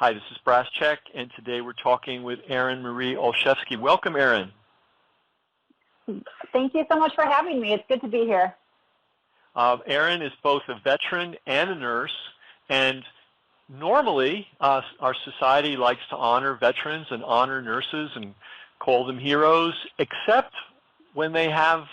Hi, this is Brass Check, and today we're talking with Erin Marie Olszewski. Welcome, Erin. Thank you so much for having me. It's good to be here. Erin is both a veteran and a nurse, and normally our society likes to honor veterans and honor nurses and call them heroes, except when they have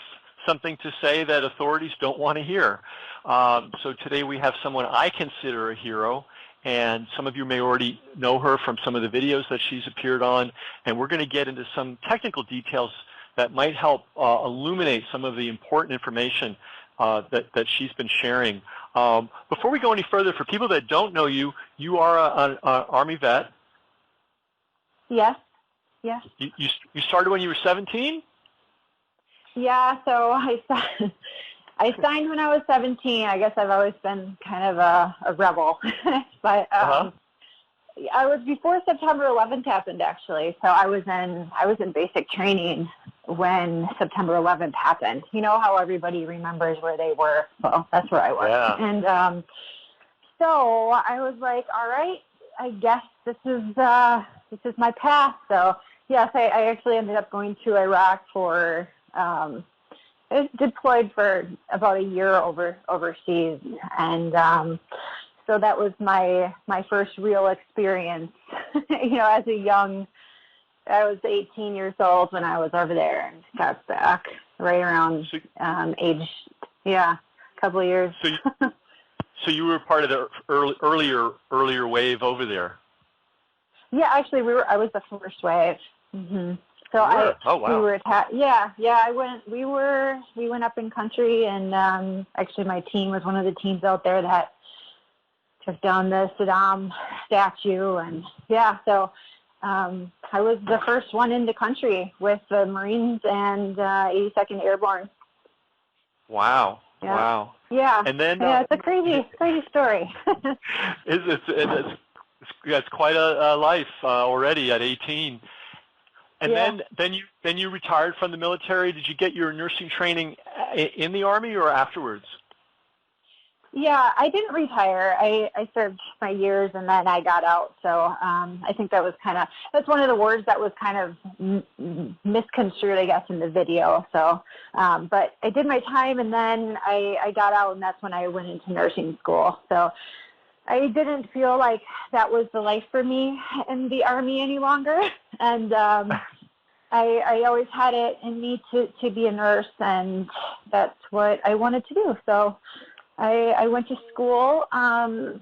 something to say that authorities don't want to hear. So today we have someone I consider a hero, and some of you may already know her from some of the videos that she's appeared on, and we're going to get into some technical details that might help illuminate some of the important information that she's been sharing. Before we go any further, for people that don't know you, you are an Army vet. Yes, yes. You started when you were 17? Yeah, so I signed when I was 17. I guess I've always been kind of a rebel. But I was before September 11th happened, actually. So I was in basic training when September 11th happened. You know how everybody remembers where they were? Well, that's where I was. Yeah. And so I was like, all right, I guess this is my path. So yes, I actually ended up going to Iraq for I was deployed for about a year overseas, and so that was my first real experience. As I was 18 years old when I was over there and got back right around age, a couple of years. So you were part of the earlier wave over there. Yeah, actually, I was the first wave. Mm-hmm. So wow. We were we went up in country, and actually my team was one of the teams out there that took down the Saddam statue, and so I was the first one into country with the Marines and 82nd Airborne. Wow. Yeah. Wow. Yeah. And then it's a crazy story. It's quite a life already at 18. And then you retired from the military. Did you get your nursing training in the Army or afterwards? Yeah, I didn't retire. I served my years and then I got out. So I think that's one of the words that was kind of misconstrued, I guess, in the video. So, but I did my time and then I got out, and that's when I went into nursing school. So I didn't feel like that was the life for me in the Army any longer. And I always had it in me to be a nurse, and that's what I wanted to do. So I went to school. Even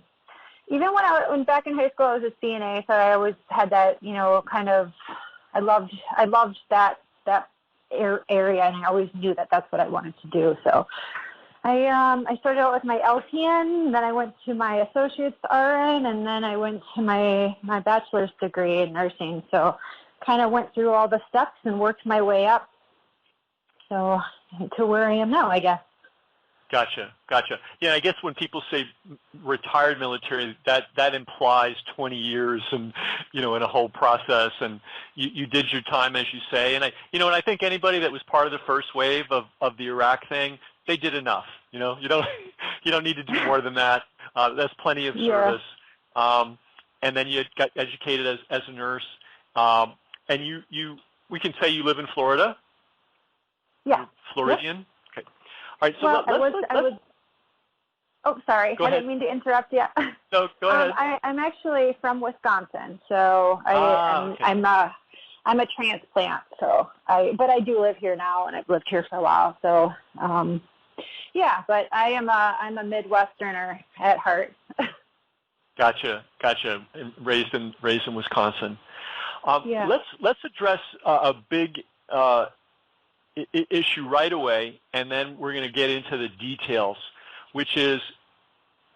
when I went back in high school, I was a CNA, so I always had that, I loved that area, and I always knew that that's what I wanted to do. So I started out with my LPN, then I went to my associate's RN, and then I went to my bachelor's degree in nursing. So kind of went through all the steps and worked my way up to where I am now, I guess. Gotcha. Yeah, I guess when people say retired military, that implies 20 years and in a whole process, and you did your time, as you say. And I think anybody that was part of the first wave of the Iraq thing, they did enough. You don't need to do more than that. That's plenty of service. And then you got educated as a nurse. And we can say you live in Florida? Yeah. Floridian? Yep. Okay. All right, so oh, sorry. Go I ahead. didn't mean to interrupt you. No, go ahead. I'm actually from Wisconsin, so okay. I'm a transplant. So but I do live here now, and I've lived here for a while. So but I'm a Midwesterner at heart. Gotcha. And raised in Wisconsin. Yeah. Let's address a big issue right away, and then we're going to get into the details, which is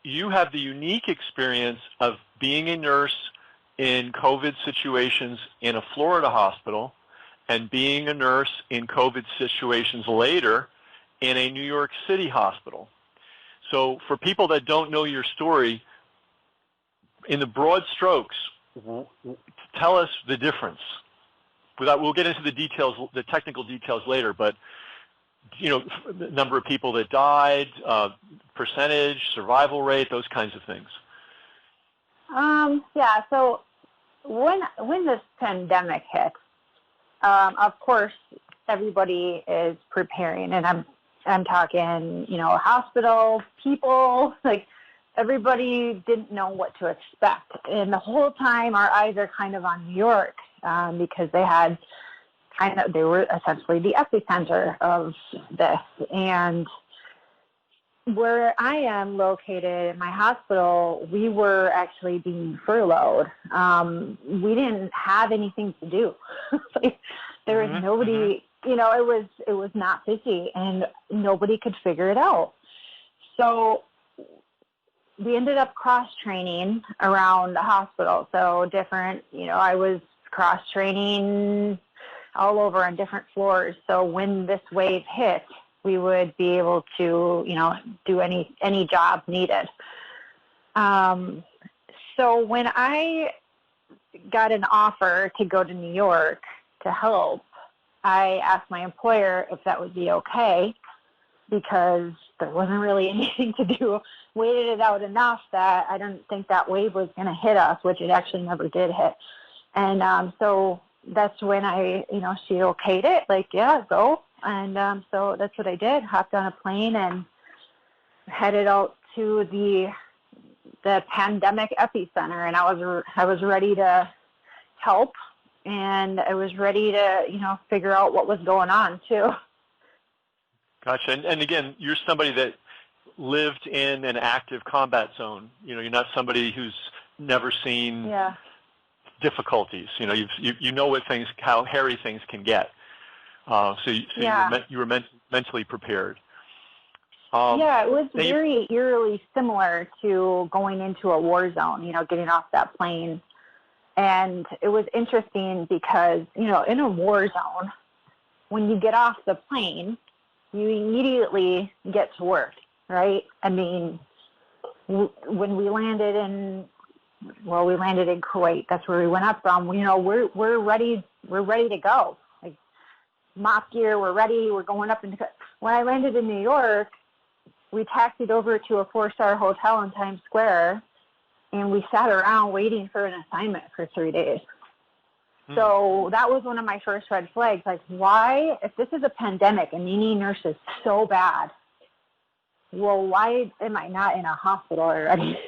you have the unique experience of being a nurse in COVID situations in a Florida hospital and being a nurse in COVID situations later in a New York City hospital. So for people that don't know your story, in the broad strokes, tell us the difference. We'll get into the details, the technical details later, but the number of people that died, percentage, survival rate, those kinds of things. Yeah. So when this pandemic hit, of course, everybody is preparing, and I'm talking, hospitals, people, like everybody didn't know what to expect, and the whole time our eyes are kind of on New York because they were essentially the epicenter of this, and where I am located, my hospital, we were actually being furloughed. We didn't have anything to do. There was nobody, it was not busy, and nobody could figure it out. So we ended up cross-training around the hospital. So different, I was cross-training all over on different floors. So when this wave hit, we would be able to, do any job needed. So when I got an offer to go to New York to help, I asked my employer if that would be okay, because there wasn't really anything to do. Waited it out enough that I didn't think that wave was going to hit us, which it actually never did hit. And so that's when she okayed it, like, yeah, go. And so that's what I did. Hopped on a plane and headed out to the pandemic epicenter, and I was ready to help, and I was ready to figure out what was going on too. Gotcha. And again, you're somebody that lived in an active combat zone. You're not somebody who's never seen difficulties. You know how hairy things can get. So you were mentally prepared. It was very eerily similar to going into a war zone, getting off that plane. And it was interesting because, in a war zone, when you get off the plane, you immediately get to work, right? I mean, when we landed in Kuwait, that's where we went up from, we're ready to go. Like, mop gear, we're ready, we're going up. When I landed in New York, we taxied over to a 4-star hotel in Times Square, and we sat around waiting for an assignment for 3 days. So that was one of my first red flags. Like, why, if this is a pandemic and you need nurses so bad, well, why am I not in a hospital already?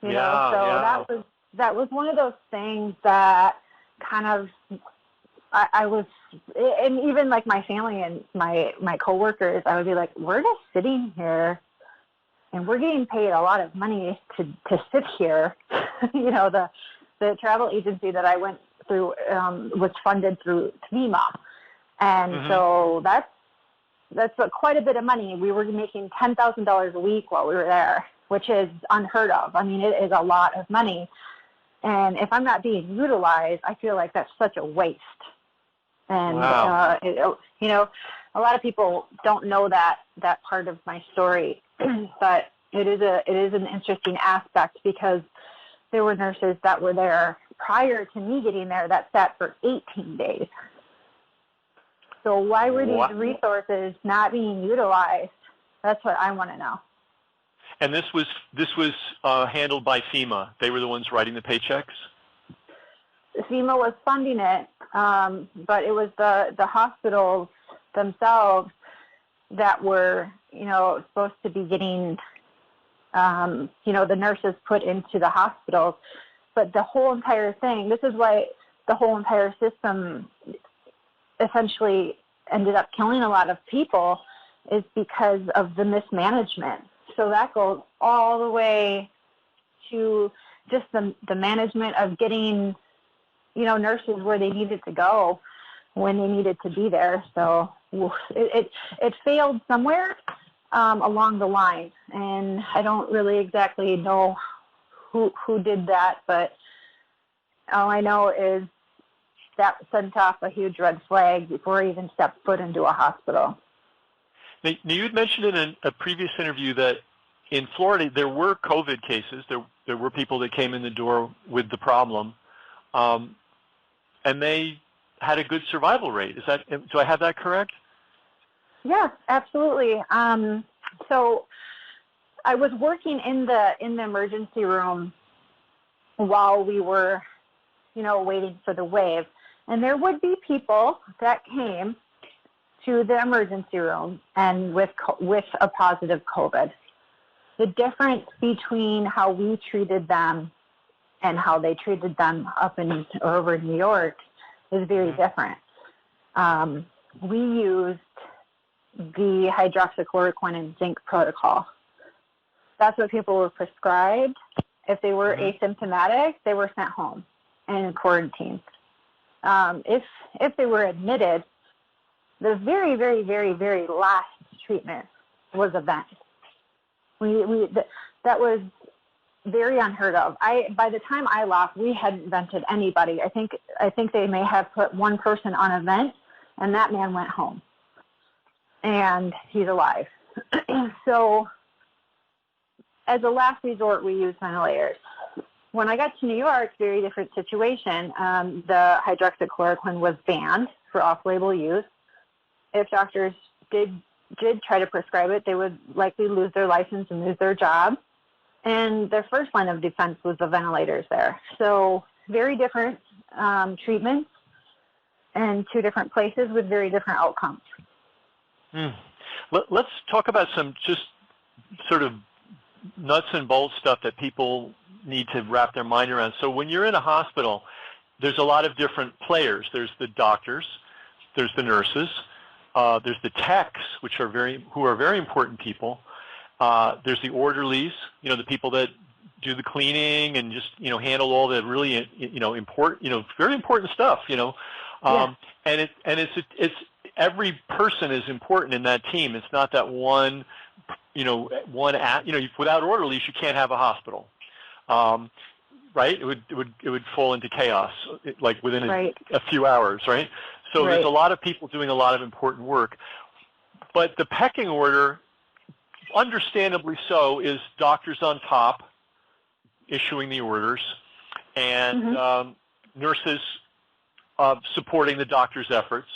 That was one of those things that kind of, I was, and even like my family and my coworkers, I would be like, we're just sitting here and we're getting paid a lot of money to sit here. The travel agency that I went through was funded through FEMA. And so that's quite a bit of money. We were making $10,000 a week while we were there, which is unheard of. I mean, it is a lot of money. And if I'm not being utilized, I feel like that's such a waste. And, wow. A lot of people don't know that part of my story, but it is an interesting aspect, because there were nurses that were there prior to me getting there that sat for 18 days. So why were these resources not being utilized? That's what I want to know. And this was handled by FEMA. They were the ones writing the paychecks? FEMA was funding it, but it was the hospitals themselves that were, supposed to be getting, the nurses put into the hospitals. But the whole entire thing, this is why the whole entire system essentially ended up killing a lot of people, is because of the mismanagement. So that goes all the way to just the management of getting, nurses where they needed to go when they needed to be there. So it failed somewhere along the line, and I don't really exactly know who did that, but all I know is that sent off a huge red flag before I even stepped foot into a hospital. Now, you had mentioned in a previous interview that in Florida there were COVID cases. There were people that came in the door with the problem, and they had a good survival rate. Do I have that correct? Yeah, absolutely. So I was working in the emergency room while we were, waiting for the wave. And there would be people that came to the emergency room and with a positive COVID. The difference between how we treated them and how they treated them over in New York is very different. We used the hydroxychloroquine and zinc protocol. That's what people were prescribed. If they were asymptomatic, they were sent home and quarantined. If they were admitted, the very, very, very, very last treatment was a vent. That was very unheard of. By the time I left, we hadn't vented anybody. I think they may have put one person on a vent, and that man went home, and he's alive. So, as a last resort, we used ventilators. When I got to New York, very different situation. The hydroxychloroquine was banned for off-label use. If doctors did try to prescribe it, they would likely lose their license and lose their job. And their first line of defense was the ventilators there. So very different treatments and two different places with very different outcomes. Let's talk about some just sort of nuts and bolts stuff that people need to wrap their mind around. So when you're in a hospital, there's a lot of different players. There's the doctors, there's the nurses, there's the techs, who are very important people. There's the orderlies, the people that do the cleaning and just, handle all the really, important, very important stuff, And it's every person is important in that team. It's not that one, without orderlies, you can't have a hospital. Right? It would fall into chaos, like within a few hours, right? So there's a lot of people doing a lot of important work. But the pecking order, understandably so, is doctors on top issuing the orders and nurses supporting the doctor's efforts.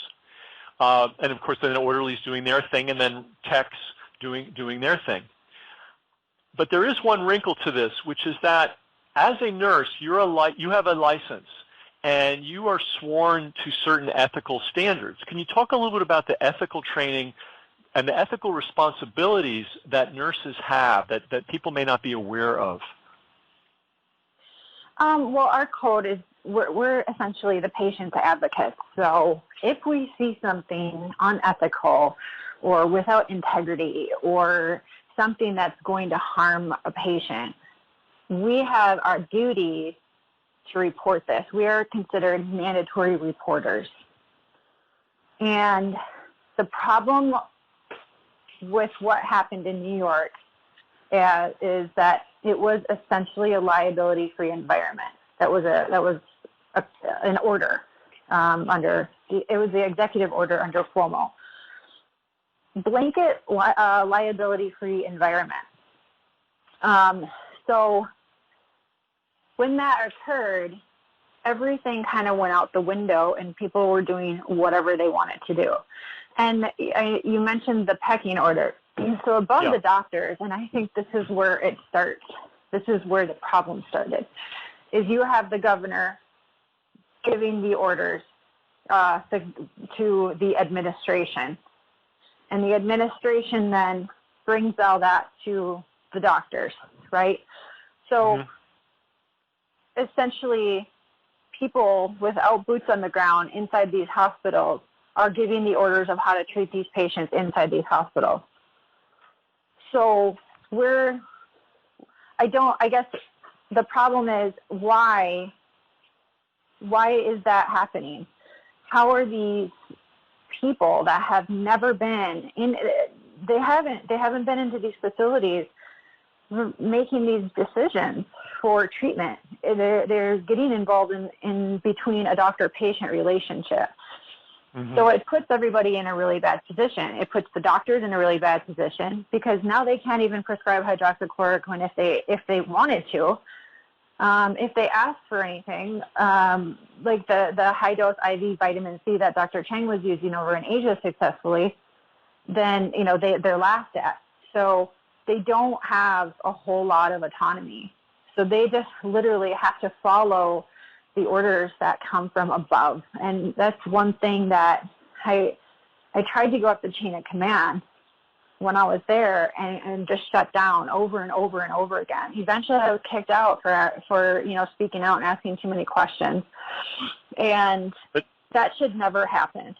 And, of course, then the orderlies doing their thing and then techs doing their thing. But there is one wrinkle to this, which is that as a nurse, you have a license, and you are sworn to certain ethical standards. Can you talk a little bit about the ethical training and the ethical responsibilities that nurses have that people may not be aware of? Well, our code is we're essentially the patient's advocates. So if we see something unethical or without integrity or something that's going to harm a patient, we have our duty to report this. We are considered mandatory reporters. And the problem with what happened in New York is that it was essentially a liability-free environment. That was an order it was the executive order under Cuomo. Blanket liability-free environment. So when that occurred, everything kind of went out the window and people were doing whatever they wanted to do. And you mentioned the pecking order. So above the doctors, and I think this is where it starts, this is where the problem started, is you have the governor giving the orders to the administration. And the administration then brings all that to the doctors, right? So essentially, people without boots on the ground inside these hospitals are giving the orders of how to treat these patients inside these hospitals. So I guess the problem is why is that happening? How are these people that have never been in, they haven't been into these facilities making these decisions for treatment? They're getting involved in between a doctor-patient relationship. So it puts everybody in a really bad position. It puts the doctors in a really bad position because now they can't even prescribe hydroxychloroquine if they wanted to. If they ask for anything, like the high-dose IV vitamin C that Dr. Chang was using over in Asia successfully, then they're laughed at. So they don't have a whole lot of autonomy. So they just literally have to follow the orders that come from above. And that's one thing that I tried to go up the chain of command when I was there and just shut down over and over and over again. Eventually I was kicked out for speaking out and asking too many questions. And that should never happen.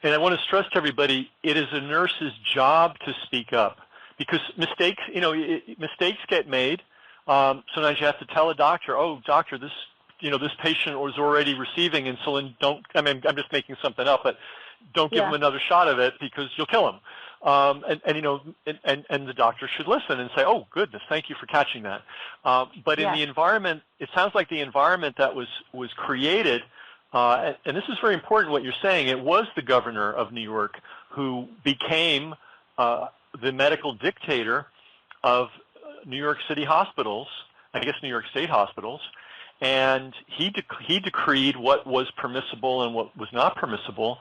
And I want to stress to everybody, it is a nurse's job to speak up because mistakes get made. Sometimes you have to tell a doctor, "Oh, doctor, this patient was already receiving insulin. I'm just making something up, but don't give him another shot of it because you'll kill him." And the doctor should listen and say, "Oh, goodness, thank you for catching that." But in the environment, it sounds like the environment that was created, and this is very important what you're saying, it was the governor of New York who became the medical dictator of New York City hospitals, I guess New York State hospitals, and he decreed what was permissible and what was not permissible.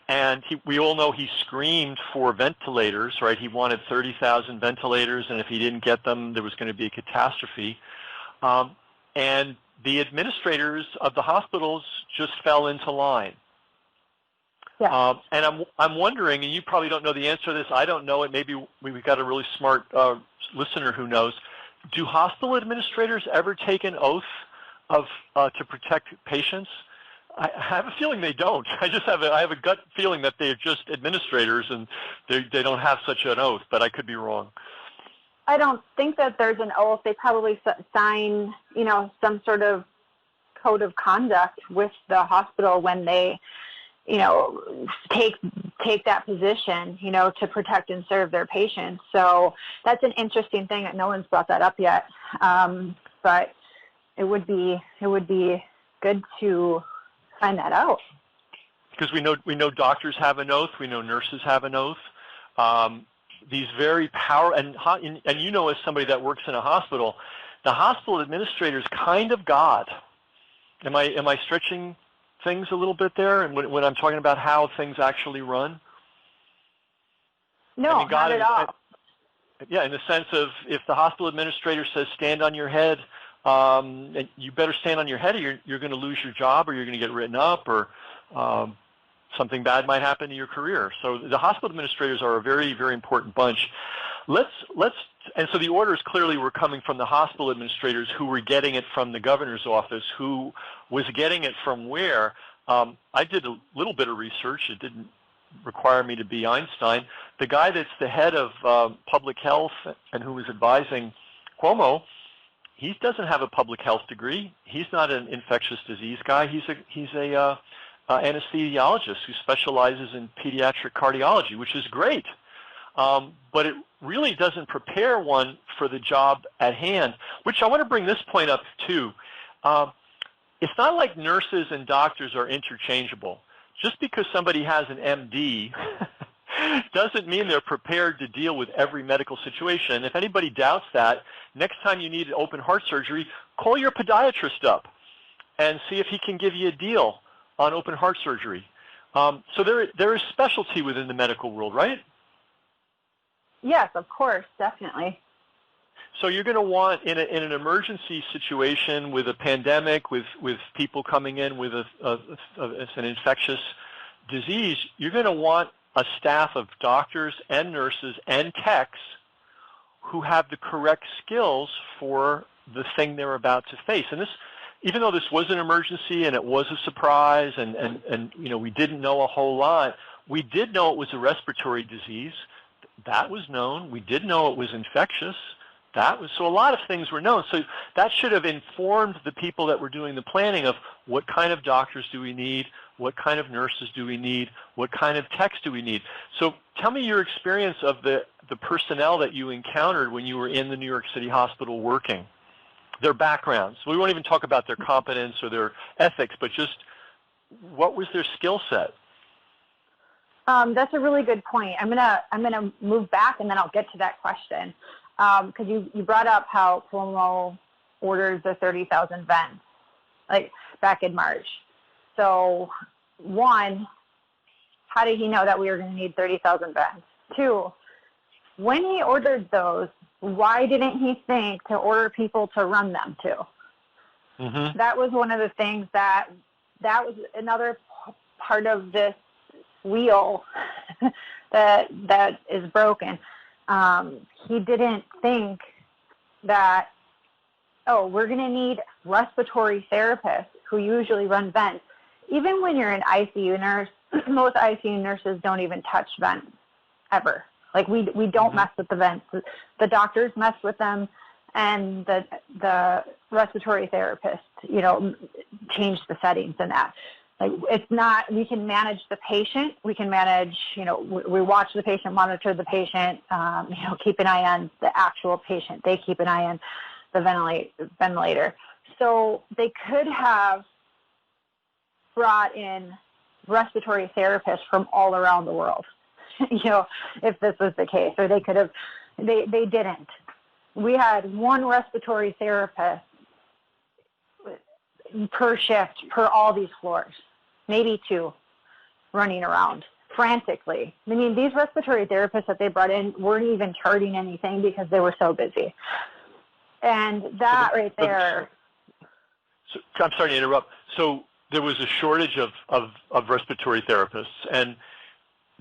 And we all know he screamed for ventilators, right? He wanted 30,000 ventilators, and if he didn't get them, there was going to be a catastrophe. And the administrators of the hospitals just fell into line. Yeah. And I'm wondering, and you probably don't know the answer to this, I don't know it, maybe we've got a really smart listener who knows, do hospital administrators ever take an oath to protect patients? I have a feeling they don't. I have a gut feeling that they're just administrators and they don't have such an oath, but I could be wrong. I don't think that there's an oath. They probably sign, some sort of code of conduct with the hospital when they, take that position, to protect and serve their patients. So that's an interesting thing that no one's brought that up yet. But it would be good to find that out. Because we know doctors have an oath, we know nurses have an oath. These very and as somebody that works in a hospital, the hospital administrator is kind of God. Am I stretching things a little bit there? And when I'm talking about how things actually run? No, not at all. Yeah, in the sense of if the hospital administrator says stand on your head, and you better stand on your head or you're going to lose your job or you're going to get written up or something bad might happen to your career. So the hospital administrators are a very, very important bunch. And so the orders clearly were coming from the hospital administrators who were getting it from the governor's office, who was getting it from where. I did a little bit of research. It didn't require me to be Einstein. The guy that's the head of public health and who was advising Cuomo, he doesn't have a public health degree. He's not an infectious disease guy. He's a anesthesiologist who specializes in pediatric cardiology, which is great. But it really doesn't prepare one for the job at hand, which I want to bring this point up too. It's not like nurses and doctors are interchangeable. Just because somebody has an MD doesn't mean they're prepared to deal with every medical situation. If anybody doubts that, next time you need open heart surgery, call your podiatrist up and see if he can give you a deal on open heart surgery. So there is specialty within the medical world, right? Yes, of course, definitely. So you're going to want, in an emergency situation with a pandemic, with people coming in with an infectious disease, you're going to want a staff of doctors and nurses and techs who have the correct skills for the thing they're about to face. And this, even though this was an emergency and it was a surprise and we didn't know a whole lot, we did know it was a respiratory disease. That was known. We did know it was infectious. So a lot of things were known. So that should have informed the people that were doing the planning of what kind of doctors do we need, what kind of nurses do we need, what kind of techs do we need. So tell me your experience of the personnel that you encountered when you were in the New York City hospital working, their backgrounds. We won't even talk about their competence or their ethics, but just what was their skill set? That's a really good point. I'm gonna move back and then I'll get to that question. Because you brought up how Cuomo ordered the 30,000 vents, like back in March. So, one, how did he know that we were going to need 30,000 vents? Two, when he ordered those, why didn't he think to order people to run them to? Mm-hmm. That was one of the things that was another part of this wheel that is broken. He didn't think that, we're going to need respiratory therapists who usually run vents. Even when you're an ICU nurse, most ICU nurses don't even touch vents ever. Like we don't mess with the vents. The doctors mess with them, and the respiratory therapist, change the settings in that. Like it's not, we can manage the patient. We can manage, we watch the patient, monitor the patient, keep an eye on the actual patient. They keep an eye on the ventilator. So they could have brought in respiratory therapists from all around the world, if this was the case, or they could have, they didn't. We had one respiratory therapist per shift, per all these floors, maybe two, running around frantically. I mean, these respiratory therapists that they brought in weren't even charting anything because they were so busy. And that right there. So, I'm sorry to interrupt. So there was a shortage of respiratory therapists, and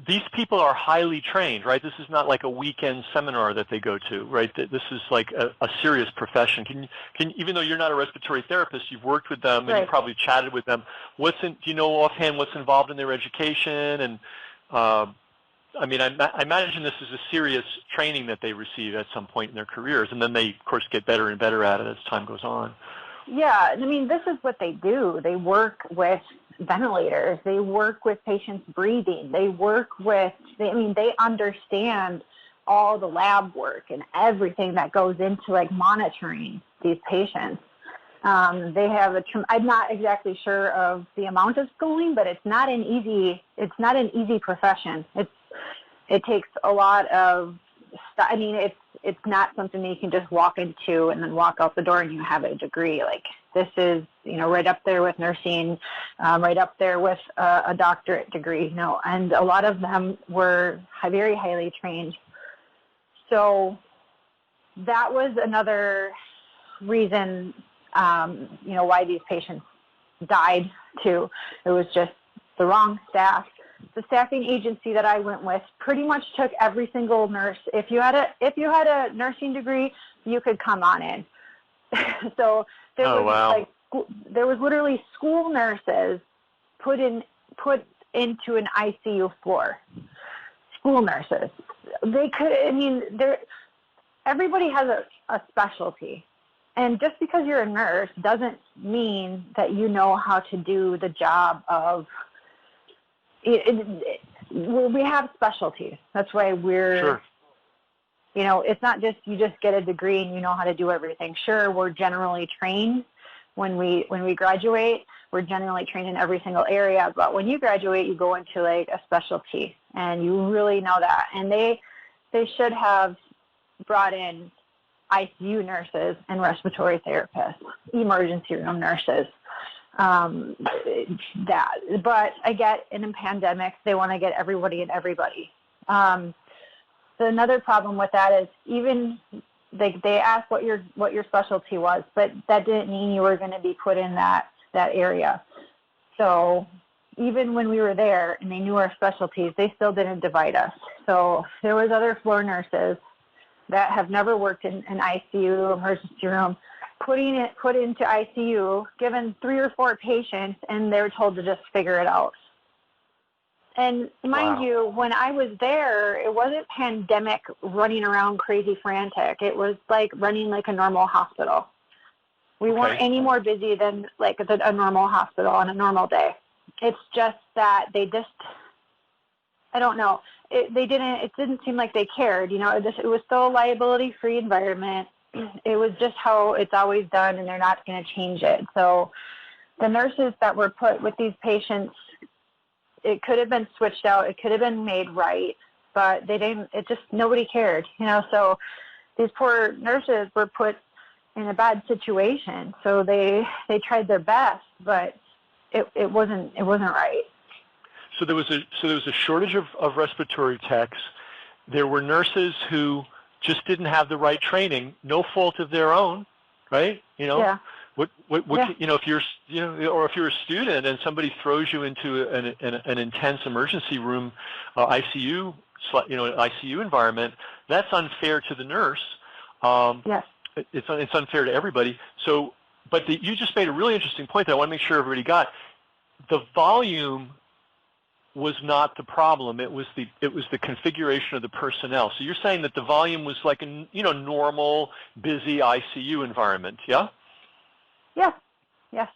these people are highly trained, right? This is not like a weekend seminar that they go to, right? This is like a serious profession. Can even though you're not a respiratory therapist, you've worked with them and Right. you probably chatted with them. Do you know offhand what's involved in their education? And I imagine this is a serious training that they receive at some point in their careers, and then they, of course, get better and better at it as time goes on. Yeah, I mean, this is what they do. They work with ventilators. They work with patients breathing. They understand all the lab work and everything that goes into like monitoring these patients. They have I'm not exactly sure of the amount of schooling, but it's not an easy profession. It takes a lot of, it's not something that you can just walk into and then walk out the door and you have a degree. Like this is, right up there with nursing, right up there with a doctorate degree, and a lot of them were very highly trained. So that was another reason, why these patients died too. It was just the wrong staff. The staffing agency that I went with pretty much took every single nurse. If you had a nursing degree, you could come on in. So there was literally school nurses put into an ICU floor. School nurses. They could. Everybody has a specialty, and just because you're a nurse doesn't mean that you know how to do the job of. We have specialties. That's why we're, sure. It's not just you just get a degree and you know how to do everything. Sure, we're generally trained when we graduate. We're generally trained in every single area. But when you graduate, you go into like a specialty, and you really know that. And they should have brought in ICU nurses and respiratory therapists, emergency room nurses. But I get in a pandemic, they want to get everybody and everybody. So another problem with that is even they asked what your specialty was, but that didn't mean you were going to be put in that area. So even when we were there and they knew our specialties, they still didn't divide us. So there was other floor nurses that have never worked in an ICU emergency room, put into ICU, given 3 or 4 patients, and they were told to just figure it out. And mind you, when I was there, it wasn't pandemic running around crazy frantic. It was like running like a normal hospital. We weren't any more busy than like a normal hospital on a normal day. It's just that I don't know. It didn't seem like they cared. It was still a liability-free environment. It was just how it's always done, and they're not going to change it. So the nurses that were put with these patients, it could have been switched out. It could have been made right, but they didn't. Nobody cared, So these poor nurses were put in a bad situation. So they tried their best, but it wasn't right. So there was a shortage of respiratory techs. There were nurses who just didn't have the right training, no fault of their own, right? Yeah. What if you're, or if you're a student and somebody throws you into an intense emergency room, ICU, ICU environment, that's unfair to the nurse. Yes. It's unfair to everybody. So, but you just made a really interesting point that I want to make sure everybody got. The volume was not the problem. It was the configuration of the personnel. So you're saying that the volume was like a normal, busy ICU environment, yeah? Yes. Yes.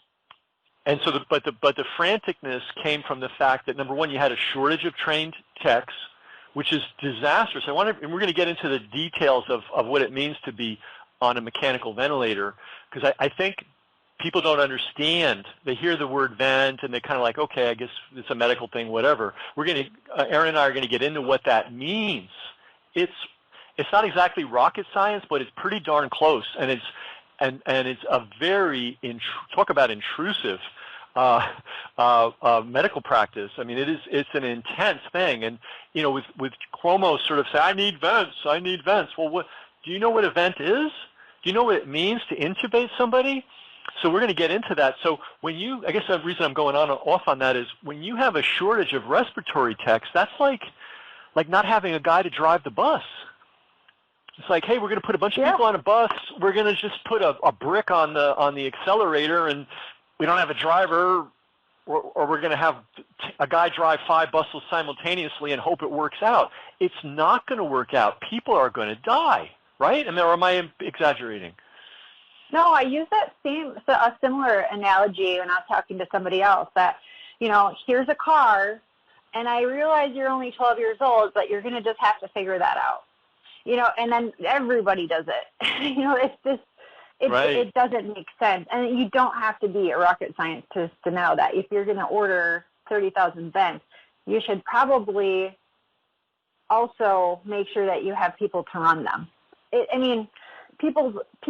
And so, but the franticness came from the fact that, number one, you had a shortage of trained techs, which is disastrous. And we're going to get into the details of what it means to be on a mechanical ventilator, because I think people don't understand. They hear the word vent and they're kind of like, okay, I guess it's a medical thing, whatever. Erin and I are going to get into what that means. It's not exactly rocket science, but it's pretty darn close, and it's a very talk about intrusive medical practice. I mean, it's an intense thing, and with Cuomo sort of say, I need vents. Well, do you know what a vent is? Do you know what it means to intubate somebody? So we're going to get into that. So I guess the reason I'm going off on that is when you have a shortage of respiratory techs, that's like not having a guy to drive the bus. It's like, hey, we're going to put a bunch of people on a bus. We're going to just put a brick on the accelerator, and we don't have a driver, or we're going to have a guy drive 5 buses simultaneously and hope it works out. It's not going to work out. People are going to die, right? Or am I exaggerating? No, I use a similar analogy when I was talking to somebody else that, here's a car, and I realize you're only 12 years old, but you're going to just have to figure that out. And then everybody does it. It's just, it doesn't make sense. And you don't have to be a rocket scientist to know that if you're going to order 30,000 vents, you should probably also make sure that you have people to run them.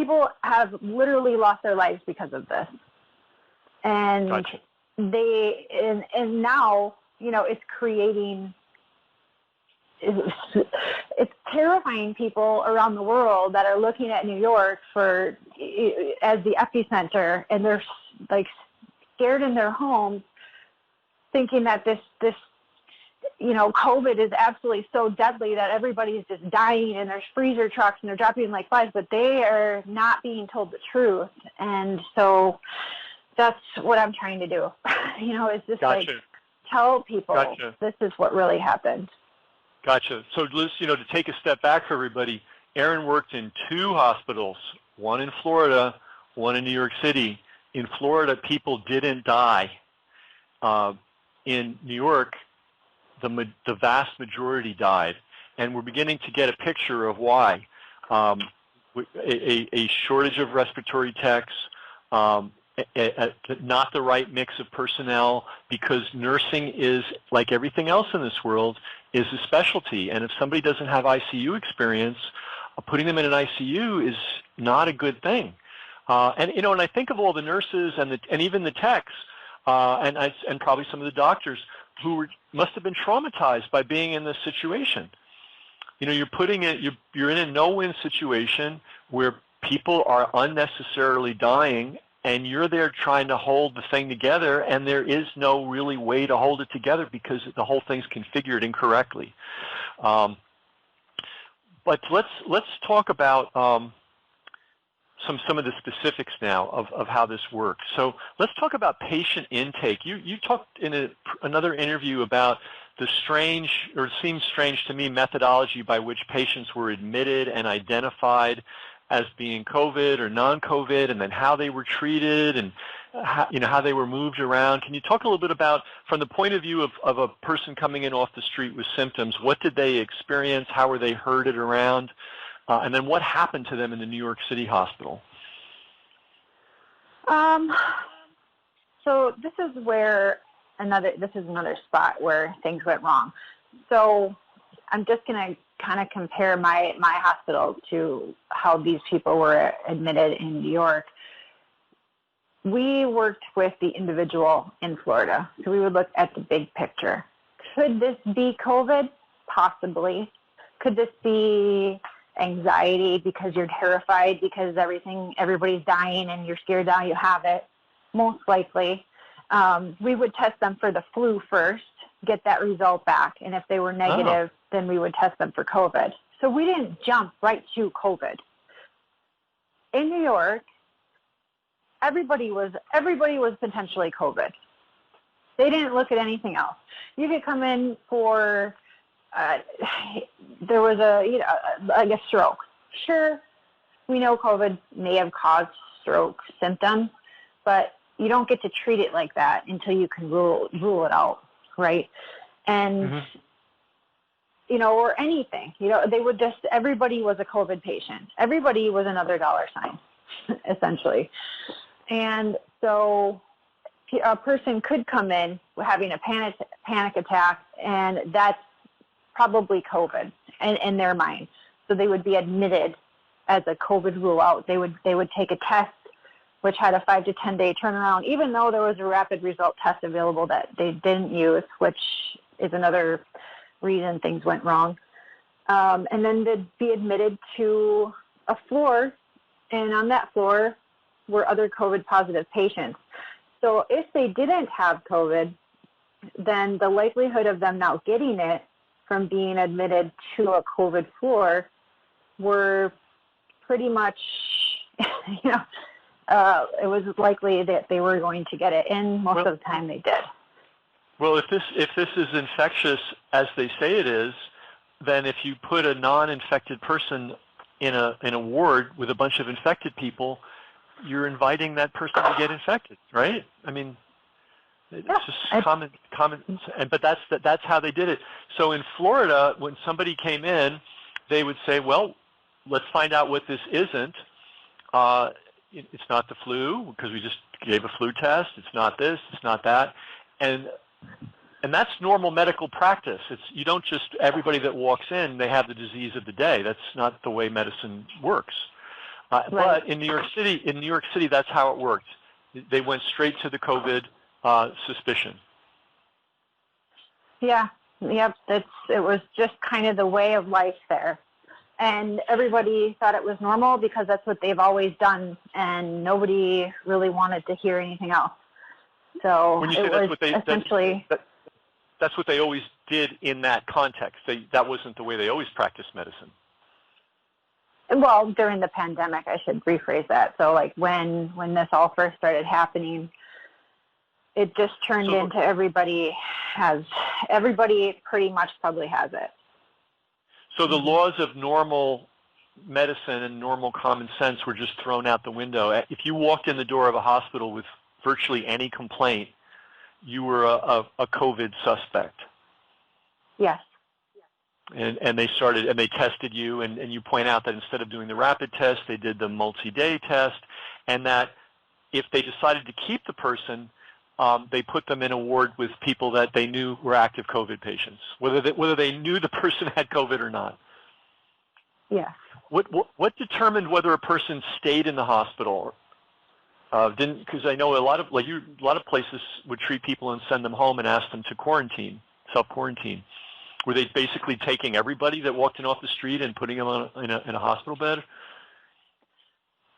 People have literally lost their lives because of this. And gotcha. and now, it's creating, it's terrifying people around the world that are looking at New York as the epicenter, and they're like scared in their homes, thinking that this COVID is absolutely so deadly that everybody's just dying, and there's freezer trucks and they're dropping like flies, but they are not being told the truth. And so that's what I'm trying to do. Is just gotcha. like tell people gotcha. This is what really happened. Gotcha. So, Liz, to take a step back for everybody, Erin worked in 2 hospitals, one in Florida, one in New York City. In Florida, people didn't die. In New York, the vast majority died, and we're beginning to get a picture of why. A shortage of respiratory techs, not the right mix of personnel, because nursing is, like everything else in this world, is a specialty. And if somebody doesn't have ICU experience, putting them in an ICU is not a good thing. And I think of all the nurses and even the techs, and probably some of the doctors who must have been traumatized by being in this situation. You're in a no-win situation where people are unnecessarily dying, and you're there trying to hold the thing together, and there is no really way to hold it together because the whole thing's configured incorrectly. But let's talk about some of the specifics now of how this works. So let's talk about patient intake. You talked in another interview about the strange, or it seems strange to me, methodology by which patients were admitted and identified as being COVID or non-COVID, and then how they were treated and how they were moved around. Can you talk a little bit about, from the point of view of a person coming in off the street with symptoms, what did they experience, how were they herded around, and then what happened to them in the New York City hospital? So this is another spot where things went wrong. So I'm just going to kind of compare my hospital to how these people were admitted in New York. We worked with the individual in Florida, so we would look at the big picture. Could this be COVID? Possibly. Could this be anxiety because you're terrified because everybody's dying and you're scared now you have it, most likely. We would test them for the flu first, get that result back, and if they were negative, then we would test them for COVID. So we didn't jump right to COVID. In New York, everybody was potentially COVID. They didn't look at anything else. You could come in for there was a stroke. Sure, we know COVID may have caused stroke symptoms, but you don't get to treat it like that until you can rule it out, right? And or anything. They would just, everybody was a COVID patient. Everybody was another dollar sign, essentially. And so a person could come in having a panic attack, and that's probably COVID in their mind. So they would be admitted as a COVID rule out. They would take a test, which had a 5 to 10 day turnaround, even though there was a rapid result test available that they didn't use, which is another reason things went wrong. And then they'd be admitted to a floor, and on that floor were other COVID positive patients. So if they didn't have COVID, then the likelihood of them now getting it from being admitted to a COVID floor were pretty much, it was likely that they were going to get it, and most of the time they did. Well, if this is infectious as they say it is, then if you put a non-infected person in a ward with a bunch of infected people, you're inviting that person to get infected, right? I mean, it's just common. But that's how they did it. So in Florida, when somebody came in, they would say, "Well, let's find out what this isn't. It's not the flu because we just gave a flu test. It's not this. It's not that." And that's normal medical practice. You don't just, everybody that walks in, they have the disease of the day. That's not the way medicine works. Right. But in New York City, that's how it worked. They went straight to the COVID suspicion. Yeah, yep. It was just kind of the way of life there. And everybody thought it was normal because that's what they've always done, and nobody really wanted to hear anything else. So when you say it was essentially... That's what they always did in that context. That wasn't the way they always practiced medicine. Well, during the pandemic, I should rephrase that. So like when this all first started happening, it just turned into everybody pretty much probably has it. So the laws of normal medicine and normal common sense were just thrown out the window. If you walked in the door of a hospital with virtually any complaint, you were a COVID suspect. Yes. And they tested you, and you point out that instead of doing the rapid test, they did the multi-day test, and that if they decided to keep the person, they put them in a ward with people that they knew were active COVID patients, whether they knew the person had COVID or not. Yes. What determined whether a person stayed in the hospital? Because I know a lot of places would treat people and send them home and ask them to self-quarantine. Were they basically taking everybody that walked in off the street and putting them in a hospital bed?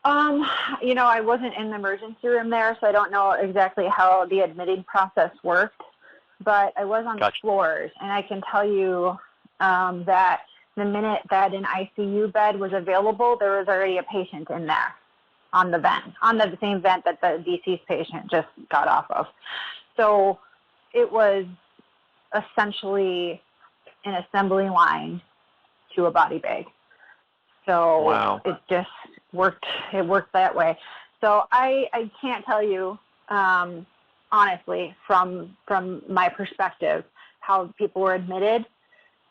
I wasn't in the emergency room there, so I don't know exactly how the admitting process worked. But I was on the floors, and I can tell you that the minute that an ICU bed was available, there was already a patient in there on the same vent that the deceased patient just got off of. So it was essentially an assembly line to a body bag. So wow. It just worked. It worked that way. So I can't tell you honestly from my perspective how people were admitted,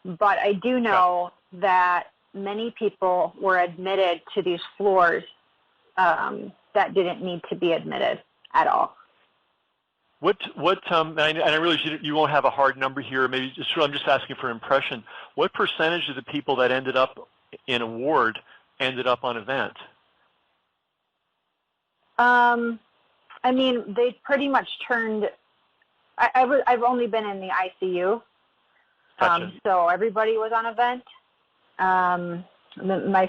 but I do know that many people were admitted to these floors that didn't need to be admitted at all. And I realize you won't have a hard number here. Maybe I'm just asking for an impression. What percentage of the people that ended up in a ward ended up on a vent? They pretty much turned. I've only been in the ICU, Gotcha. so everybody was on a vent. my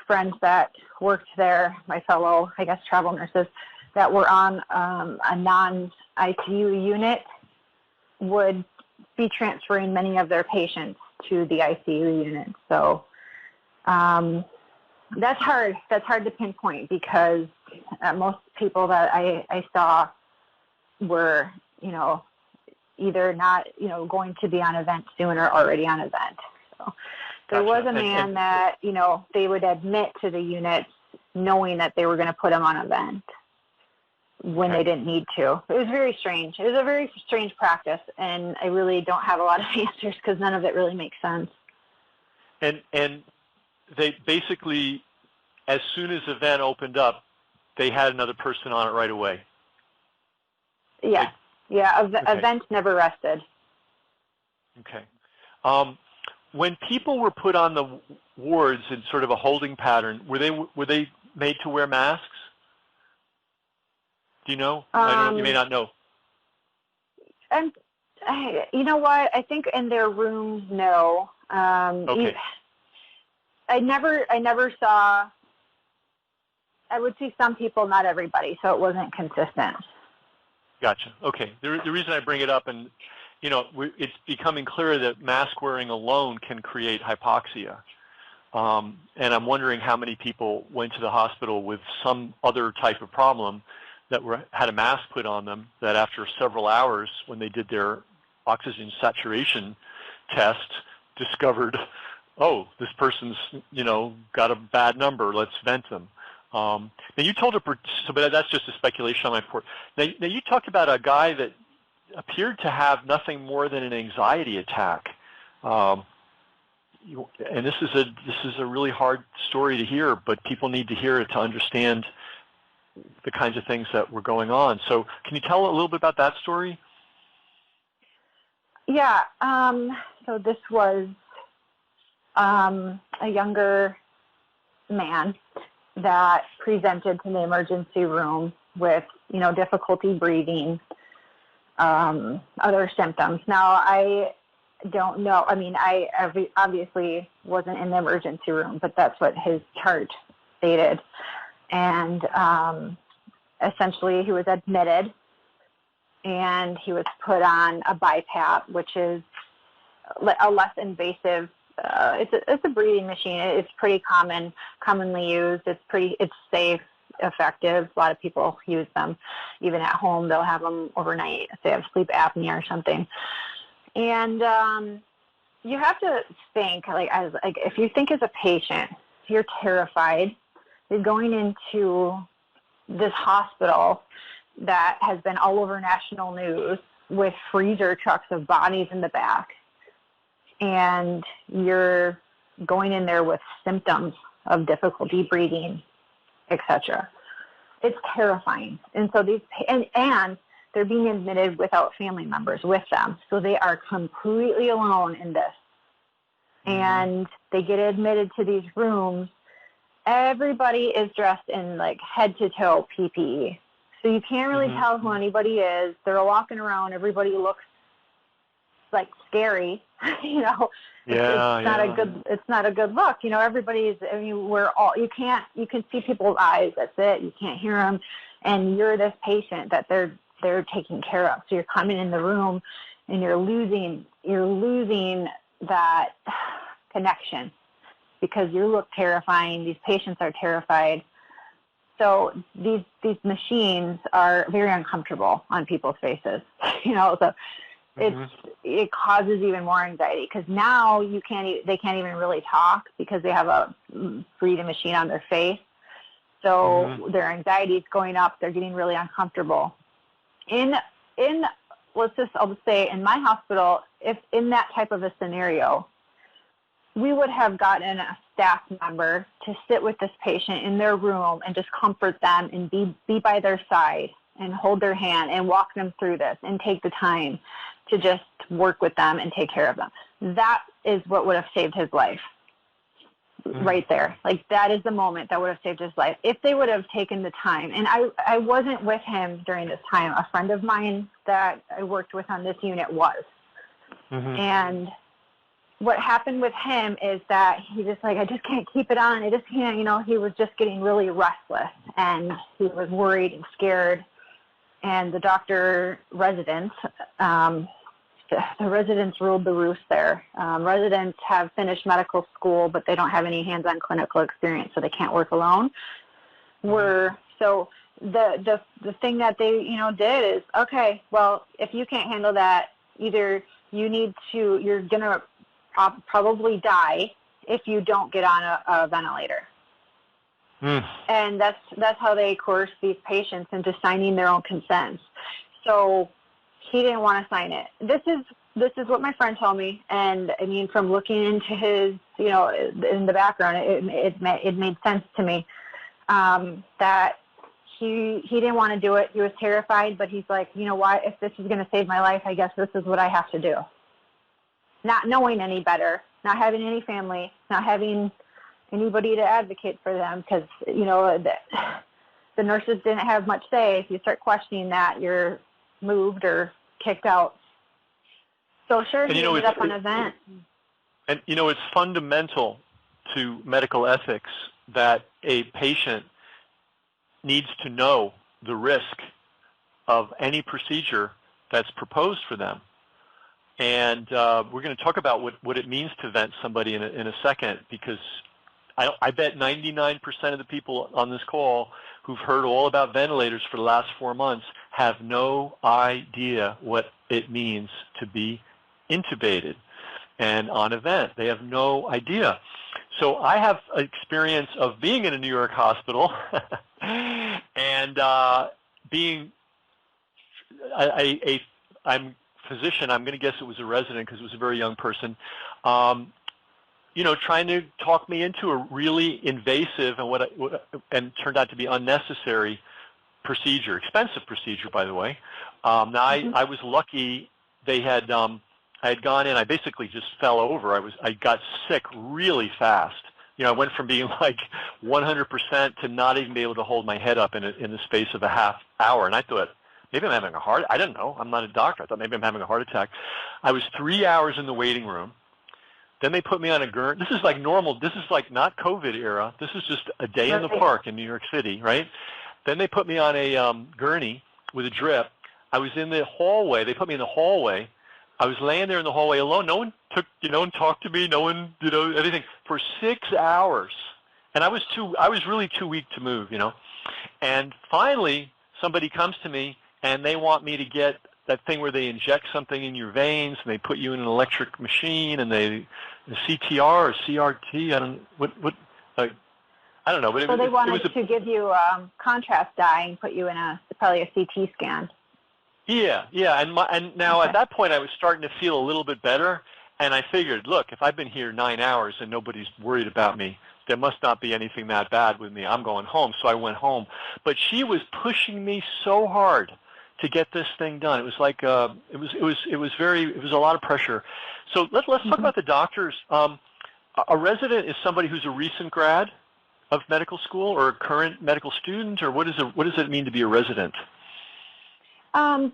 friends that worked there, my fellow, I guess, travel nurses that were on a non-ICU unit would be transferring many of their patients to the ICU unit. So that's hard. That's hard to pinpoint because most people that I saw were, either not, going to be on a vent soon or already on a vent. So there was a man that, they would admit to the unit knowing that they were going to put him on a vent when they didn't need to. It was very strange. It was a very strange practice, and I really don't have a lot of answers because none of it really makes sense. And they basically, as soon as the vent opened up, they had another person on it right away. Yeah. A vent never rested. Okay. When people were put on the wards in sort of a holding pattern, were they made to wear masks? Do you know? I don't know. You may not know. And you know what? I think in their room, no. Okay. I never saw. I would see some people, not everybody, so it wasn't consistent. Gotcha. Okay. The reason I bring it up, and it's becoming clear that mask wearing alone can create hypoxia. And I'm wondering how many people went to the hospital with some other type of problem that had a mask put on them, that after several hours, when they did their oxygen saturation test, discovered, oh, this person's, got a bad number, let's vent them. Now you told but that's just a speculation on my part. Now you talked about a guy that appeared to have nothing more than an anxiety attack. And this is a really hard story to hear, but people need to hear it to understand the kinds of things that were going on. So can you tell a little bit about that story? Yeah. So this was a younger man that presented to the emergency room with, difficulty breathing, other symptoms. Now, I don't know. I mean, I obviously wasn't in the emergency room, but that's what his chart stated. And essentially, he was admitted, and he was put on a BiPAP, which is a less invasive. It's a breathing machine. It's pretty commonly used. It's safe, effective. A lot of people use them, even at home. They'll have them overnight if they have sleep apnea or something. And you have to think, if you think as a patient, you're terrified. You're going into this hospital that has been all over national news with freezer trucks of bodies in the back, and you're going in there with symptoms of difficulty breathing, etc. It's terrifying. And so and they're being admitted without family members with them, so they are completely alone in this. And they get admitted to these rooms. Everybody is dressed in head to toe PPE. So you can't really tell who anybody is. They're walking around. Everybody looks scary. It's not a good look. Everybody's, you can see people's eyes. That's it. You can't hear them. And you're this patient that they're taking care of. So you're coming in the room and you're losing that connection, because you look terrifying. These patients are terrified. So these machines are very uncomfortable on people's faces. So it causes even more anxiety, because now they can't even really talk because they have a breathing machine on their face. So their anxiety is going up. They're getting really uncomfortable. I'll just say in my hospital, if in that type of a scenario, we would have gotten a staff member to sit with this patient in their room and just comfort them and be by their side and hold their hand and walk them through this and take the time to just work with them and take care of them. That is what would have saved his life right there. That is the moment that would have saved his life. If they would have taken the time, and I wasn't with him during this time. A friend of mine that I worked with on this unit was. And what happened with him is that he just like, I just can't keep it on. I just can't, he was just getting really restless, and he was worried and scared. And the residents ruled the roost there. Residents have finished medical school, but they don't have any hands-on clinical experience, so they can't work alone. So the thing that they, did is, okay, well, if you can't handle that, either you're going to probably die if you don't get on a ventilator. And that's how they coerce these patients into signing their own consents. So he didn't want to sign it. This is what my friend told me, and I mean, from looking into his, in the background, it made sense to me that he didn't want to do it. He was terrified, but he's like, what? If this is going to save my life, I guess this is what I have to do. Not knowing any better, not having any family, not having anybody to advocate for them, because the nurses didn't have much say. If you start questioning that, you're moved or kicked out. So sure, he ended up on an event. And it's fundamental to medical ethics that a patient needs to know the risk of any procedure that's proposed for them. And we're going to talk about what it means to vent somebody in a second, because I bet 99% of the people on this call who've heard all about ventilators for the last 4 months have no idea what it means to be intubated and on a vent. They have no idea. So I have experience of being in a New York hospital and being I'm physician. I'm going to guess it was a resident because it was a very young person. Trying to talk me into a really invasive and turned out to be unnecessary procedure, expensive procedure, by the way. Now I was lucky. They had I had gone in. I basically just fell over. I got sick really fast. I went from being like 100% to not even be able to hold my head up in the space of a half hour. And I thought, maybe I'm having a heart. I don't know. I'm not a doctor. I thought maybe I'm having a heart attack. I was 3 hours in the waiting room. Then they put me on a gurney. This is like normal. This is like not COVID era. This is just a day in the park in New York City, right? Then they put me on a gurney with a drip. I was in the hallway. They put me in the hallway. I was laying there in the hallway alone. No one talked to me. No one, anything for 6 hours. And I was really too weak to move, And finally, somebody comes to me and they want me to get that thing where they inject something in your veins and they put you in an electric machine and the CTR or CRT. I don't know. But so they wanted to give you contrast dye and put you in probably a CT scan. Yeah. And now at that point I was starting to feel a little bit better, and I figured, look, if I've been here 9 hours and nobody's worried about me, there must not be anything that bad with me. I'm going home. So I went home. But she was pushing me so hard to get this thing done. It was like it was a lot of pressure. So let's talk about the doctors. A resident is somebody who's a recent grad of medical school or a current medical student, or what does it mean to be a resident?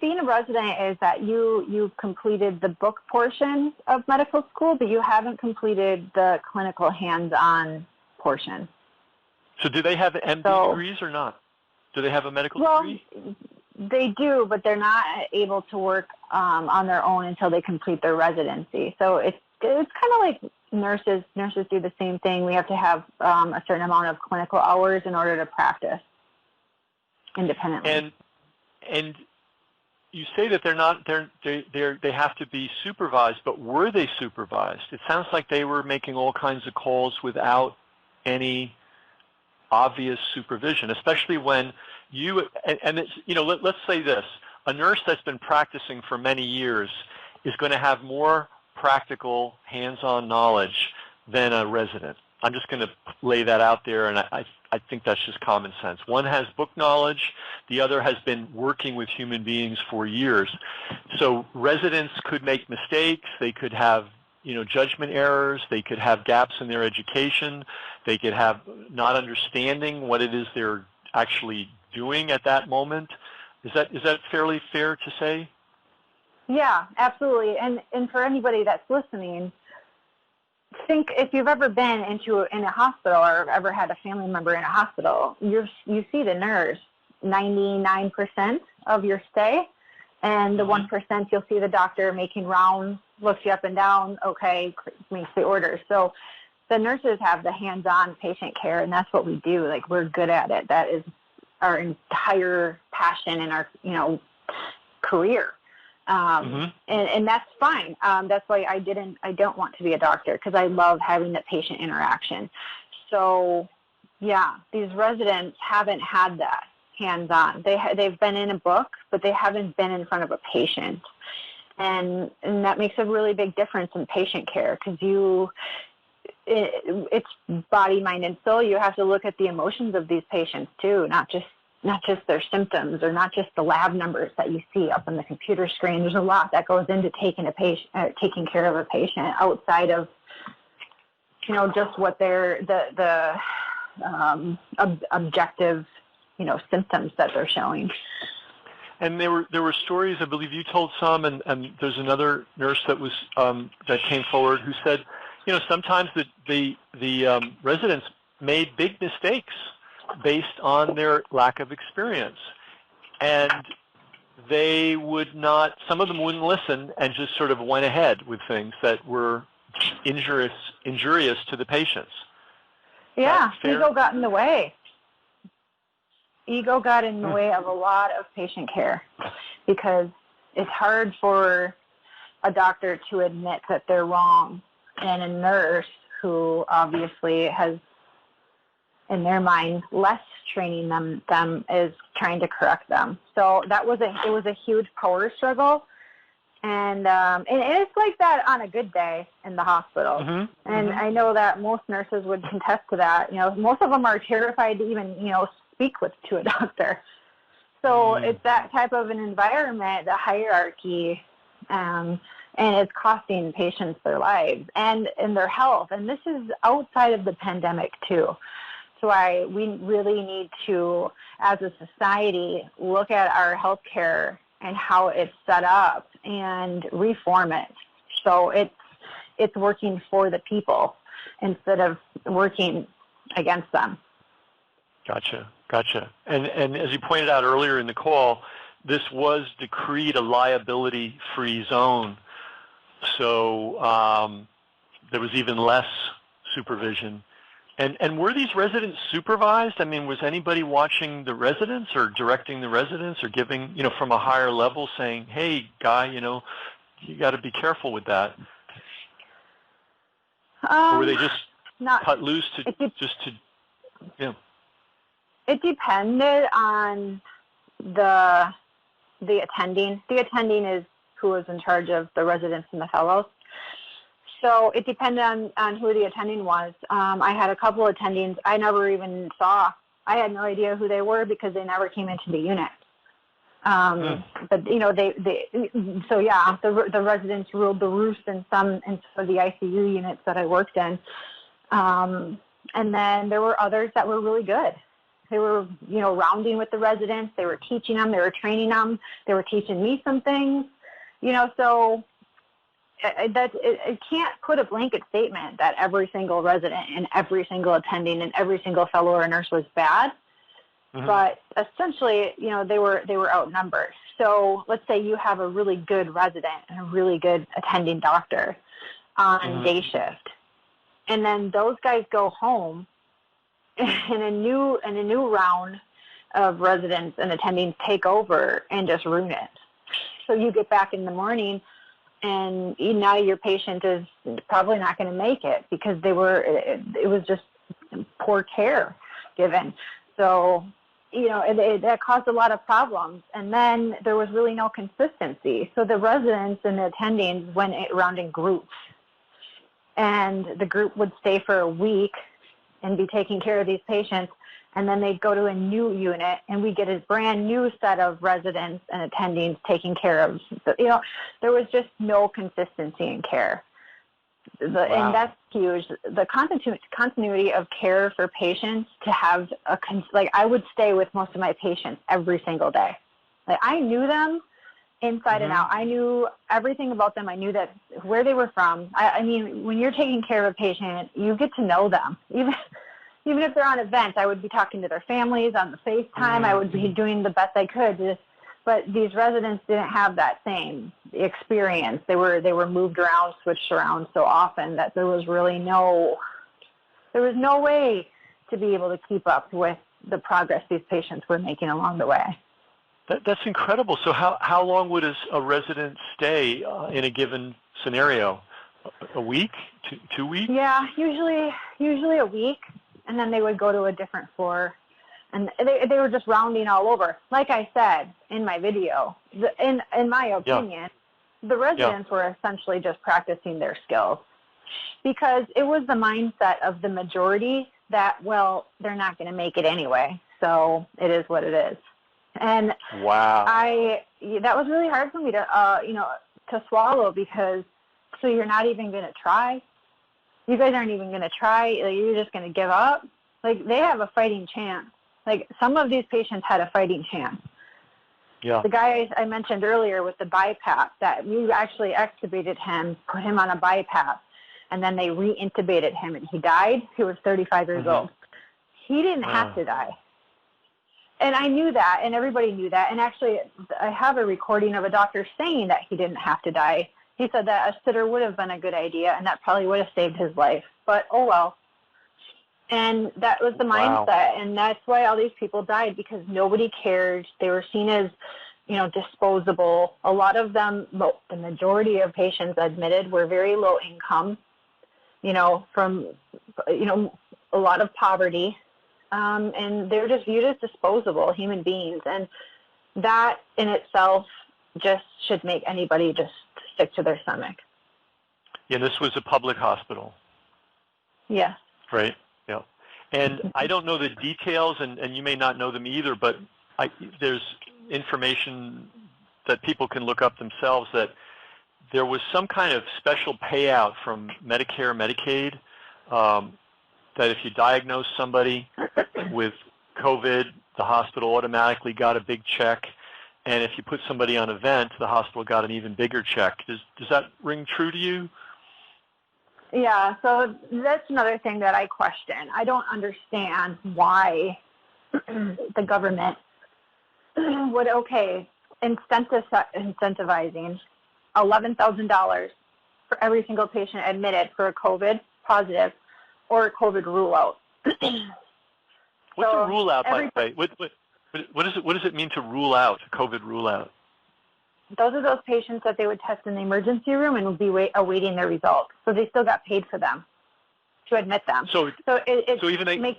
Being a resident is that you completed the book portion of medical school, but you haven't completed the clinical hands-on portion. So do they have MD degrees or not? Do they have a medical degree? They do, but they're not able to work on their own until they complete their residency. So it's kind of like nurses. Nurses do the same thing. We have to have a certain amount of clinical hours in order to practice independently. And you say that they have to be supervised, but were they supervised? It sounds like they were making all kinds of calls without any obvious supervision, especially when let's say this, a nurse that's been practicing for many years is going to have more practical hands-on knowledge than a resident. I'm just going to lay that out there, and I think that's just common sense. One has book knowledge, the other has been working with human beings for years. So residents could make mistakes, they could have judgment errors, they could have gaps in their education, they could have not understanding what it is they're actually doing at that moment. Is that fairly fair to say? Yeah, absolutely. And for anybody that's listening, think if you've ever been in a hospital or ever had a family member in a hospital, you see the nurse 99% of your stay, and the 1% you'll see the doctor making rounds, looks you up and down, okay, makes the orders. So the nurses have the hands-on patient care, and that's what we do. Like, we're good at it. That is our entire passion in our, career. And that's fine. That's why I don't want to be a doctor, because I love having the patient interaction. So yeah, these residents haven't had that hands-on. They've been in a book, but they haven't been in front of a patient. And that makes a really big difference in patient care, because it's body, mind, and soul. You have to look at the emotions of these patients too, not just their symptoms, or not just the lab numbers that you see up on the computer screen. There's a lot that goes into taking care of a patient outside of, just what the objective, symptoms that they're showing. And there were stories, I believe you told some, and there's another nurse that was that came forward who said, sometimes the residents made big mistakes based on their lack of experience, and they would not. Some of them wouldn't listen and just sort of went ahead with things that were injurious to the patients. Yeah, ego got in the way. Ego got in the way of a lot of patient care, because it's hard for a doctor to admit that they're wrong, and a nurse who obviously has, in their mind, less training them is trying to correct them. So it was a huge power struggle, and it's like that on a good day in the hospital. And I know that most nurses would contest to that. Most of them are terrified to even speak to a doctor. So it's that type of an environment, the hierarchy, and it's costing patients their lives and their health. And this is outside of the pandemic too. So we really need to, as a society, look at our healthcare and how it's set up and reform it, so it's working for the people instead of working against them. Gotcha. And as you pointed out earlier in the call, this was decreed a liability-free zone, so there was even less supervision. And were these residents supervised? I mean, was anybody watching the residents or directing the residents or giving, from a higher level saying, hey, guy, you got to be careful with that? Or were they just cut loose It depended on the attending. The attending is who was in charge of the residents and the fellows. So it depended on who the attending was. I had a couple of attendings I never even saw. I had no idea who they were because they never came into the unit. But the residents ruled the roost in some of the ICU units that I worked in. And then there were others that were really good. They were, rounding with the residents. They were teaching them. They were training them. They were teaching me some things. So it can't put a blanket statement that every single resident and every single attending and every single fellow or nurse was bad. But essentially, they were outnumbered. So let's say you have a really good resident and a really good attending doctor on day shift, and then those guys go home, and a new round of residents and attendings take over and just ruin it. So you get back in the morning, and now your patient is probably not going to make it because it was just poor care given. So, that caused a lot of problems. And then there was really no consistency. So the residents and the attendings went around in groups. And the group would stay for a week and be taking care of these patients. And then they'd go to a new unit, and we get a brand new set of residents and attendings taking care of. There was just no consistency in care. And that's huge. The continuity of care for patients, to have I would stay with most of my patients every single day. I knew them, inside and out. I knew everything about them. I knew that where they were from. I mean, when you're taking care of a patient, you get to know them. Even if they're on a vent, I would be talking to their families on the FaceTime. I would be doing the best I could. But these residents didn't have that same experience. They were moved around, switched around so often that there was really no way to be able to keep up with the progress these patients were making along the way. That's incredible. So how long would a resident stay in a given scenario? A week? 2 weeks? Yeah, usually a week, and then they would go to a different floor. And they were just rounding all over. Like I said in my video, in my opinion, the residents were essentially just practicing their skills, because it was the mindset of the majority that, well, they're not going to make it anyway, so it is what it is. And wow, that was really hard for me to swallow, because so you're not even going to try? You guys aren't even going to try? Like, you're just going to give up? Like, they have a fighting chance. Like, some of these patients had a fighting chance. Yeah. The guy I mentioned earlier with the bypass, that we actually extubated him, put him on a bypass, and then they re-intubated him, and he died. He was 35 years old. He didn't have to die. And I knew that, and everybody knew that. And actually, I have a recording of a doctor saying that he didn't have to die. He said that a sitter would have been a good idea, and that probably would have saved his life. But, oh well. And that was the mindset, and that's why all these people died, because nobody cared. They were seen as, disposable. A lot of them, the majority of patients admitted, were very low income, from, a lot of poverty. And they're just viewed as disposable human beings. And that in itself just should make anybody just stick to their stomach. Yeah, this was a public hospital. Yeah. Right. Yeah. And I don't know the details, and you may not know them either, but there's information that people can look up themselves, that there was some kind of special payout from Medicare, Medicaid, that if you diagnose somebody with COVID, the hospital automatically got a big check. And if you put somebody on a vent, the hospital got an even bigger check. Does that ring true to you? Yeah, so that's another thing that I question. I don't understand why the government would, incentivizing $11,000 for every single patient admitted for a COVID positive or a COVID rule out. What's a rule out, by the way? What does it mean to rule out, a COVID rule out? Those are those patients that they would test in the emergency room and would be awaiting their results. So they still got paid for them to admit them. So even they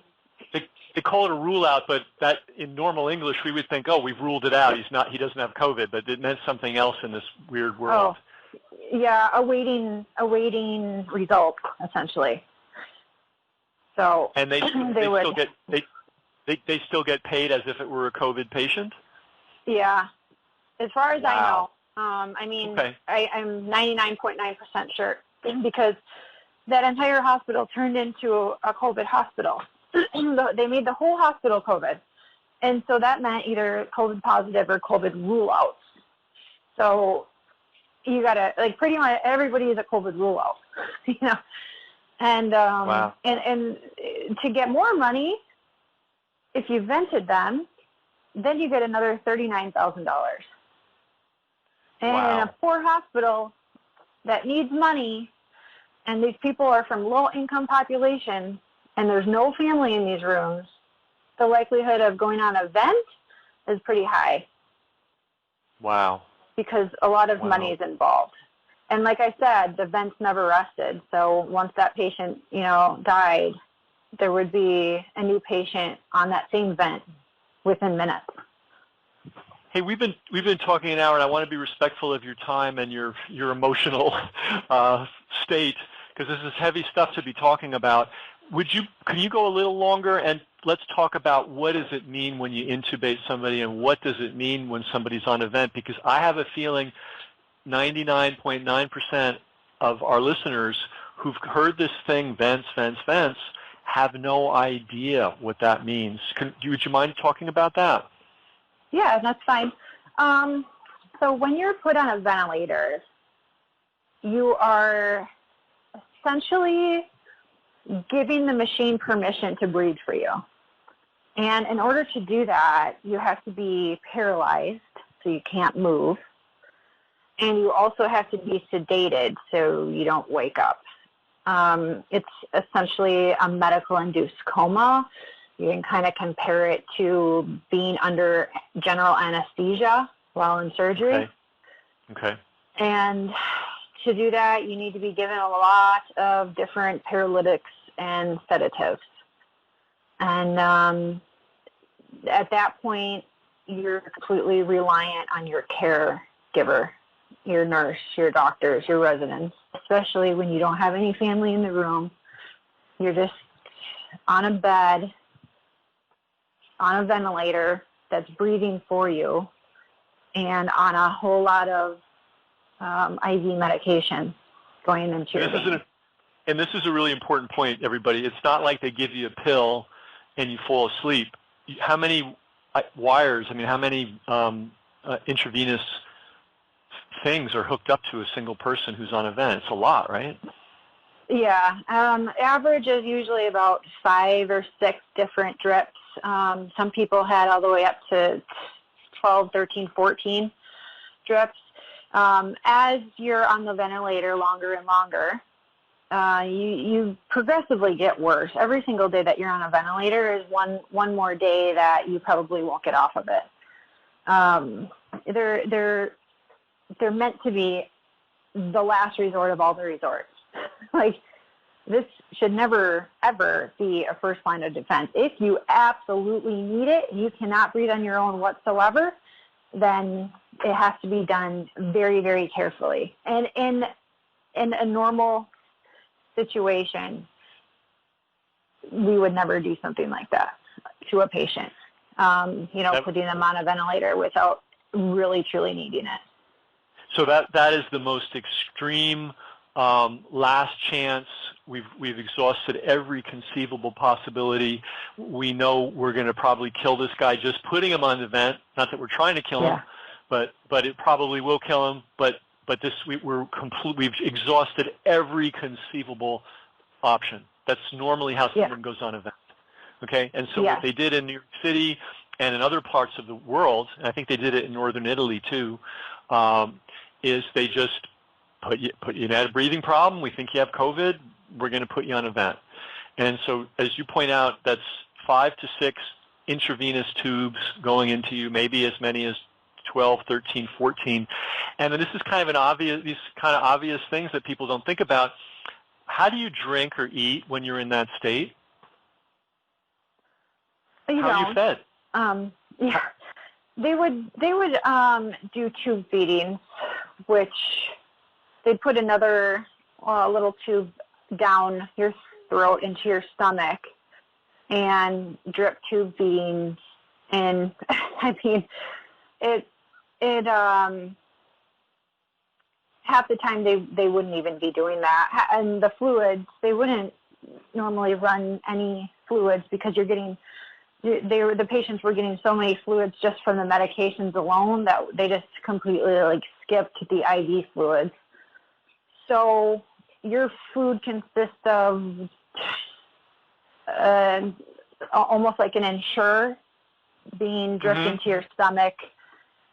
call it a rule out, but that in normal English we would think, oh, we've ruled it out. He doesn't have COVID, but it meant something else in this weird world. Oh, yeah, awaiting results essentially. So and they still get paid as if it were a COVID patient? Yeah. As far as I know. I'm 99.9% sure, because that entire hospital turned into a COVID hospital. They made the whole hospital COVID. And so that meant either COVID positive or COVID rule outs. So you got to, pretty much everybody is a COVID rule out, And, and to get more money, if you vented them, then you get another $39,000. And in a poor hospital that needs money, and these people are from low-income population, and there's no family in these rooms, the likelihood of going on a vent is pretty high. Wow. Because a lot of money is involved. And like I said, the vents never rested. So once that patient, died, there would be a new patient on that same vent within minutes. Hey, we've been talking an hour, and I want to be respectful of your time and your emotional state, because this is heavy stuff to be talking about. Can you go a little longer, and let's talk about what does it mean when you intubate somebody, and what does it mean when somebody's on a vent? Because I have a feeling 99.9% of our listeners who've heard this thing, vents, have no idea what that means. Would you mind talking about that? Yeah, that's fine. So So when you're put on a ventilator, you are essentially giving the machine permission to breathe for you. And in order to do that, you have to be paralyzed, so you can't move. And you also have to be sedated, so you don't wake up. It's essentially a medical-induced coma. You can kind of compare it to being under general anesthesia while in surgery. Okay. And to do that, you need to be given a lot of different paralytics and sedatives. And at that point, you're completely reliant on your caregiver, your nurse, your doctors, your residents, especially when you don't have any family in the room. You're just on a bed, on a ventilator that's breathing for you, and on a whole lot of IV medication going into your veins. And this is a really important point, everybody. It's not like they give you a pill and you fall asleep. How many wires, how many intravenous things are hooked up to a single person who's on a vent? It's a lot, right? Yeah. Average is usually about 5 or 6 different drips. Some people had all the way up to 12, 13, 14 drips. As you're on the ventilator longer and longer, you progressively get worse. Every single day that you're on a ventilator is one more day that you probably won't get off of it. They're meant to be the last resort of all the resorts. Like, this should never, ever be a first line of defense. If you absolutely need it, you cannot breathe on your own whatsoever, then it has to be done very, very carefully. And in a normal situation, we would never do something like that to a patient, putting them on a ventilator without really, truly needing it. So that is the most extreme last chance. We've exhausted every conceivable possibility. We know we're going to probably kill this guy just putting him on the vent. Not that we're trying to kill him, but it probably will kill him. But we've exhausted every conceivable option. That's normally how someone goes on a vent. Okay, and so what they did in New York City and in other parts of the world, and I think they did it in northern Italy too, is they just put you in a breathing problem. We think you have COVID. We're going to put you on a vent. And so, as you point out, that's 5 to 6 intravenous tubes going into you, maybe as many as 12, 13, 14. And then this is kind of obvious things that people don't think about. How do you drink or eat when you're in that state? How are you fed? They would do tube feedings, which they'd put another little tube down your throat into your stomach and drip tube feedings. And it half the time they wouldn't even be doing that. And the fluids, they wouldn't normally run any fluids because the patients were getting so many fluids just from the medications alone that they just completely skipped the IV fluids. So your food consists of almost like an Ensure being dripped into your stomach,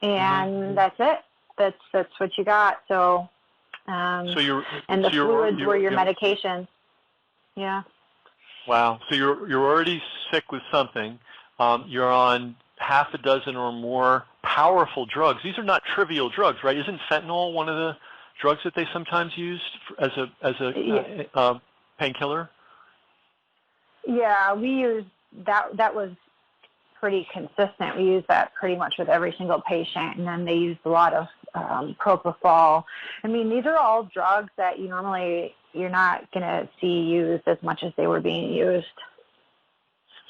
and that's it. That's what you got. So, and the fluids were your medications. Yeah. Wow. So you're already sick with something. You're on half a dozen or more powerful drugs. These are not trivial drugs, right? Isn't fentanyl one of the drugs that they sometimes use as a painkiller? Yeah, we use that. That was pretty consistent. We use that pretty much with every single patient, and then they used a lot of propofol. These are all drugs that you're not going to see used as much as they were being used.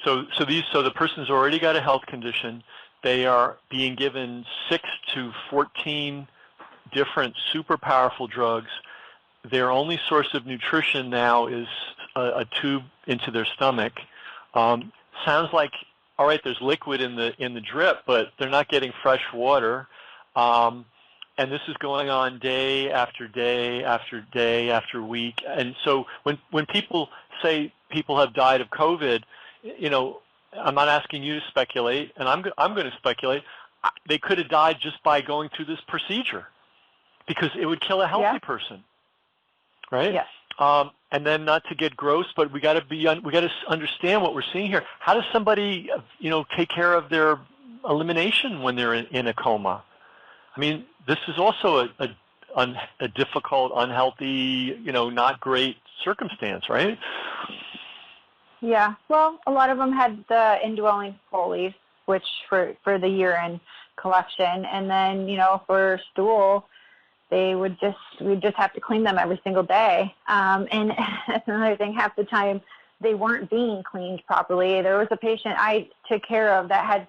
So the person's already got a health condition. They are being given 6 to 14 different super powerful drugs. Their only source of nutrition now is a tube into their stomach. Sounds like, all right, there's liquid in the drip, but they're not getting fresh water. and this is going on day after day after day after week. And so when people say people have died of COVID, I'm not asking you to speculate, and I'm going to speculate. They could have died just by going through this procedure, because it would kill a healthy person, right? Yes. And then, not to get gross, but we got to understand what we're seeing here. How does somebody, take care of their elimination when they're in a coma? I mean, this is also a difficult, unhealthy, not great circumstance, right? Yeah. Well, a lot of them had the indwelling Foley's, which for the urine collection, and then for stool, we'd just have to clean them every single day. And that's another thing. Half the time, they weren't being cleaned properly. There was a patient I took care of that had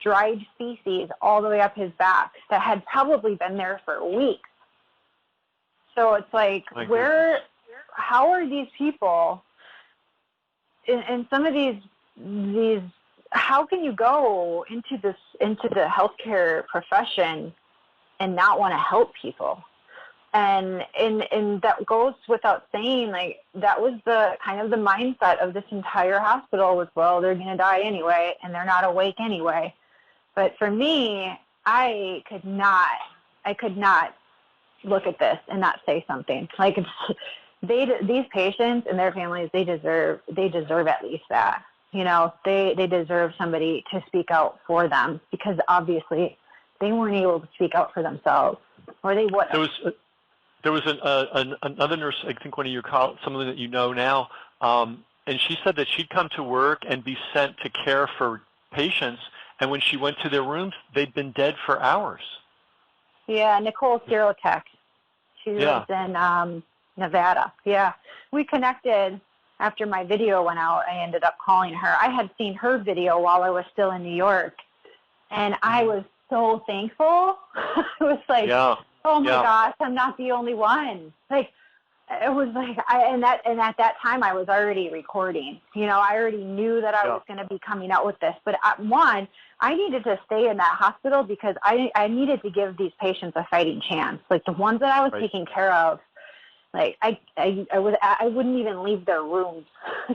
dried feces all the way up his back that had probably been there for weeks. So it's like, how are these people in some of these, how can you go into the healthcare profession and not want to help people? And that goes without saying, like, that was the kind of the mindset of this entire hospital was, well, they're going to die anyway, and they're not awake anyway. But for me, I could not look at this and not say something. Like, these patients and their families, they deserve at least that. They deserve somebody to speak out for them, because obviously they weren't able to speak out for themselves, or they wouldn't. There was another nurse, I think one of your colleagues, someone that you know now, and she said that she'd come to work and be sent to care for patients, and when she went to their rooms, they'd been dead for hours. Yeah, Nicole Sirotech. She lives in Nevada. Yeah, we connected after my video went out. I ended up calling her. I had seen her video while I was still in New York, and I was so thankful. It was like, oh my gosh, I'm not the only one. Like, it was like, and at that time I was already recording. I already knew that I was going to be coming out with this. But I needed to stay in that hospital because I needed to give these patients a fighting chance. Like, the ones that I was taking care of, like, I wouldn't even leave their rooms,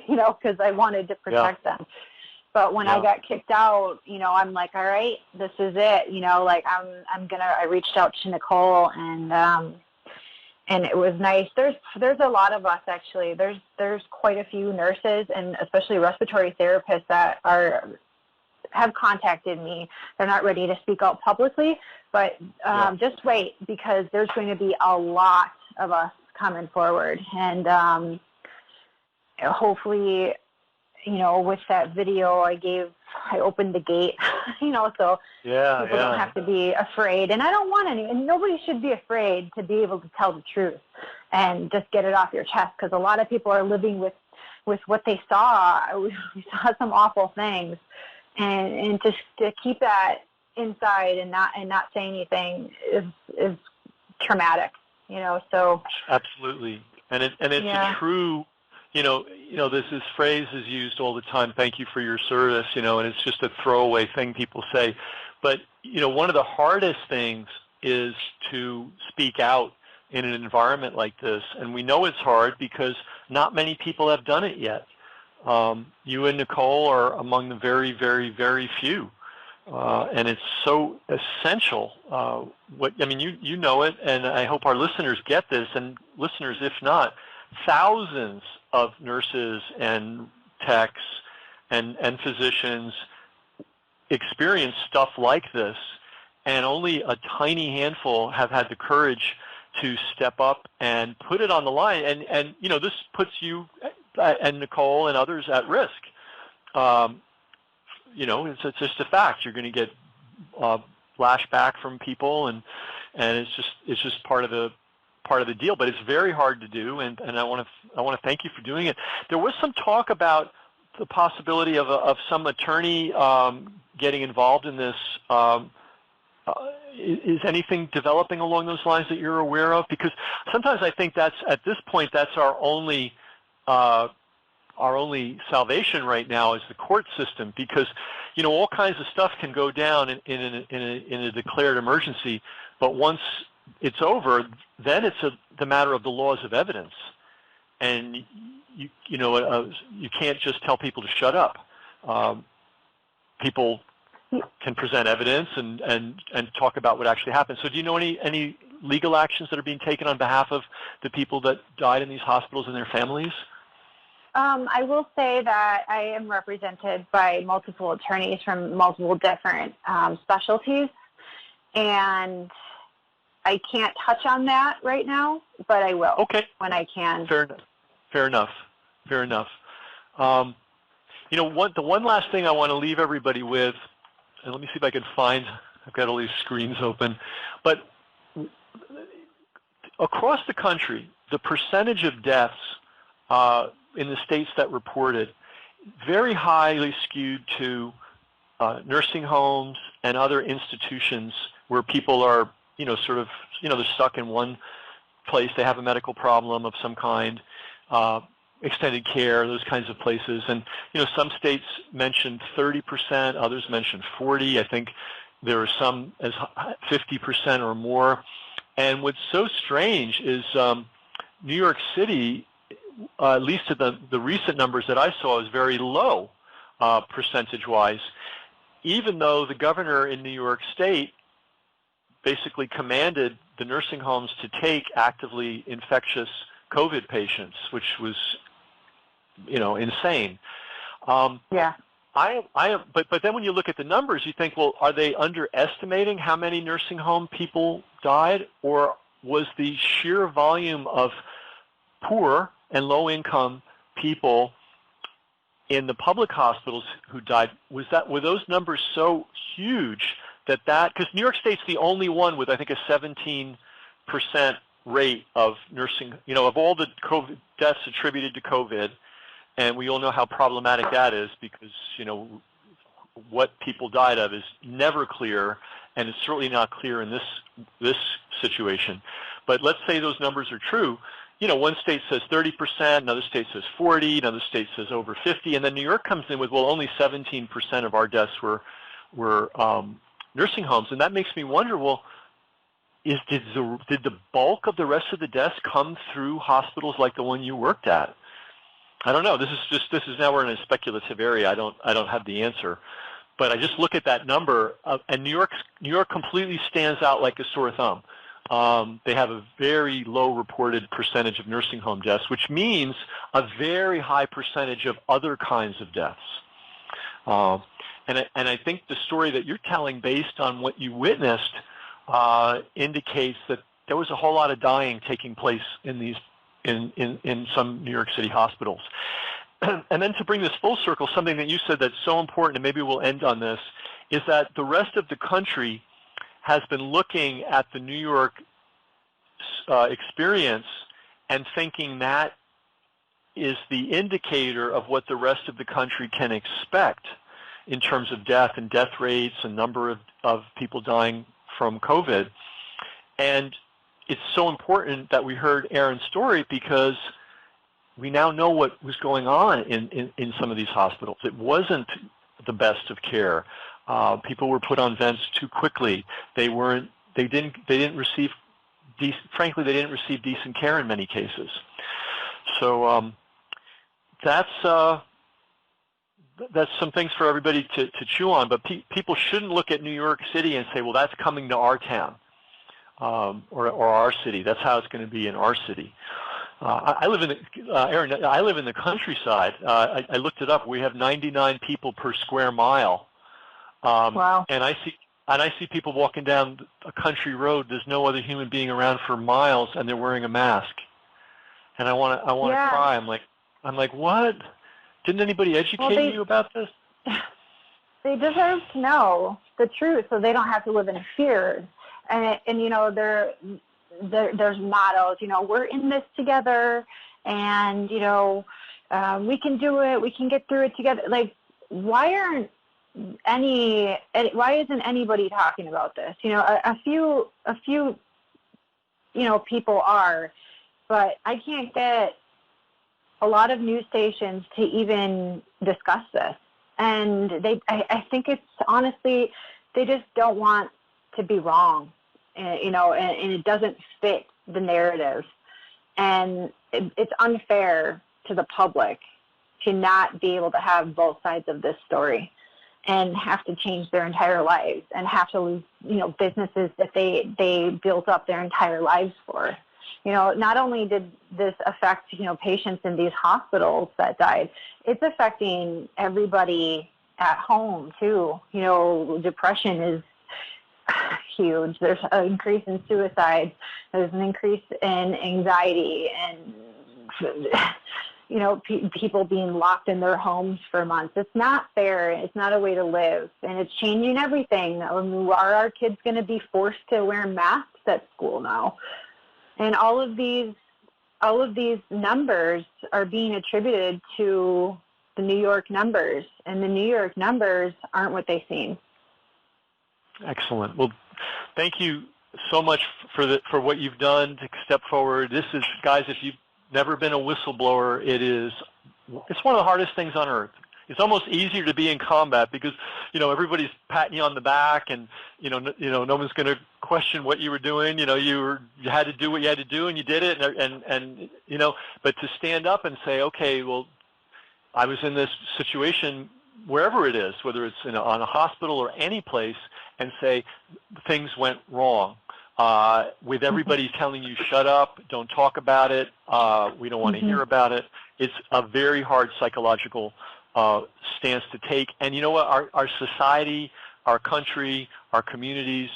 because I wanted to protect them. But when I got kicked out, I'm like, all right, this is it. I reached out to Nicole, and it was nice. There's a lot of us, actually. There's quite a few nurses and especially respiratory therapists that have contacted me. They're not ready to speak out publicly, but just wait, because there's going to be a lot of us coming forward, and hopefully, with that video I opened the gate, so people don't have to be afraid. And I don't want any, and nobody should be afraid to be able to tell the truth and just get it off your chest, because a lot of people are living with what they saw. We saw some awful things, and just to keep that inside and not say anything is traumatic, so. Absolutely. And it's a true, this phrase is used all the time, thank you for your service, and it's just a throwaway thing people say. But, one of the hardest things is to speak out in an environment like this. And we know it's hard because not many people have done it yet. You and Nicole are among the very, very, very few. And it's so essential. You know it, and I hope our listeners get this, and listeners, if not, thousands of nurses and techs and physicians experience stuff like this, and only a tiny handful have had the courage to step up and put it on the line. And this puts you and Nicole and others at risk. It's just a fact. You're going to get flashback from people, and it's just part of the deal. But it's very hard to do, and I want to thank you for doing it. There was some talk about the possibility of some attorney getting involved in this. Is anything developing along those lines that you're aware of? Because sometimes I think at this point that's our only salvation right now is the court system, because all kinds of stuff can go down in a declared emergency, but once it's over, then it's the matter of the laws of evidence, and you can't just tell people to shut up. People can present evidence and talk about what actually happened. So do you know any legal actions that are being taken on behalf of the people that died in these hospitals and their families? I will say that I am represented by multiple attorneys from multiple different specialties, and I can't touch on that right now, but I will when I can. Fair enough. The one last thing I want to leave everybody with, and let me see if I can find, I've got all these screens open, but across the country, the percentage of deaths in the states that reported very highly skewed to nursing homes and other institutions where people are, they're stuck in one place. They have a medical problem of some kind, extended care, those kinds of places. And, some states mentioned 30%, others mentioned 40%. I think there are some as 50% or more. And what's so strange is New York City, at least to the recent numbers that I saw, is very low percentage-wise, even though the governor in New York State basically commanded the nursing homes to take actively infectious COVID patients, which was, insane. Yeah. But then when you look at the numbers, you think, well, are they underestimating how many nursing home people died, or was the sheer volume of poor and low-income people in the public hospitals who died, were those numbers so huge that because New York State's the only one with, I think, a 17% rate of nursing, of all the COVID deaths attributed to COVID, and we all know how problematic that is because, what people died of is never clear, and it's certainly not clear in this situation. But let's say those numbers are true. One state says 30%, another state says 40%, another state says over 50%, and then New York comes in with, well, only 17% of our deaths were nursing homes, and that makes me wonder, well, did the bulk of the rest of the deaths come through hospitals like the one you worked at? I don't know. This is now we're in a speculative area. I don't have the answer, but I just look at that number, and New York completely stands out like a sore thumb. They have a very low reported percentage of nursing home deaths, which means a very high percentage of other kinds of deaths. And I think the story that you're telling, based on what you witnessed, indicates that there was a whole lot of dying taking place in some New York City hospitals. And then to bring this full circle, something that you said that's so important, and maybe we'll end on this, is that the rest of the country has been looking at the New York experience and thinking that is the indicator of what the rest of the country can expect in terms of death and death rates and number of people dying from COVID. And it's so important that we heard Erin's story because we now know what was going on in some of these hospitals. It wasn't the best of care. People were put on vents too quickly. They didn't receive decent care in many cases. So that's some things for everybody to chew on. But people shouldn't look at New York City and say, well, that's coming to our town or our city. That's how it's going to be in our city. I live in Erin. I live in the countryside. I looked it up. We have 99 people per square mile. Wow. And I see people walking down a country road. There's no other human being around for miles, and they're wearing a mask. And I want to cry. I'm like, what? Didn't anybody educate you about this? They deserve to know the truth, so they don't have to live in fear. And there's mottos. We're in this together, and we can do it. We can get through it together. Like, why isn't anybody talking about this? A few people are, but I can't get a lot of news stations to even discuss this. And I think it's honestly, they just don't want to be wrong. and it doesn't fit the narrative. And it's unfair to the public to not be able to have both sides of this story and have to change their entire lives and have to lose, businesses that they built up their entire lives for. Not only did this affect, patients in these hospitals that died, it's affecting everybody at home too. Depression is huge. There's an increase in suicide. There's an increase in anxiety and, people being locked in their homes for months. It's not fair. It's not a way to live. And it's changing everything. Are our kids going to be forced to wear masks at school now? And all of these numbers are being attributed to the New York numbers, and the New York numbers aren't what they seem. Excellent. Well, thank you so much for what you've done to step forward. This is, guys, if you've never been a whistleblower, it's one of the hardest things on earth. It's almost easier to be in combat because, everybody's patting you on the back, and no one's going to question what you were doing. You had to do what you had to do, and you did it. And but to stand up and say, okay, well, I was in this situation, wherever it is, whether it's on a hospital or any place, and say things went wrong. With everybody telling you, shut up, don't talk about it, we don't want to hear about it. It's a very hard psychological stance to take. And you know what? Our society, our country, our communities,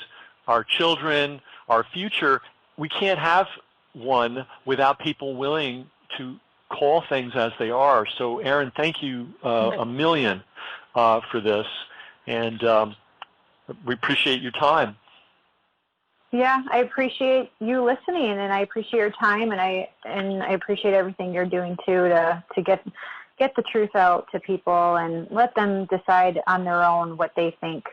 our children, our future, we can't have one without people willing to call things as they are. So, Erin, thank you a million for this, and we appreciate your time. Yeah, I appreciate you listening, and I appreciate your time, and I appreciate everything you're doing too to get the truth out to people and let them decide on their own what they think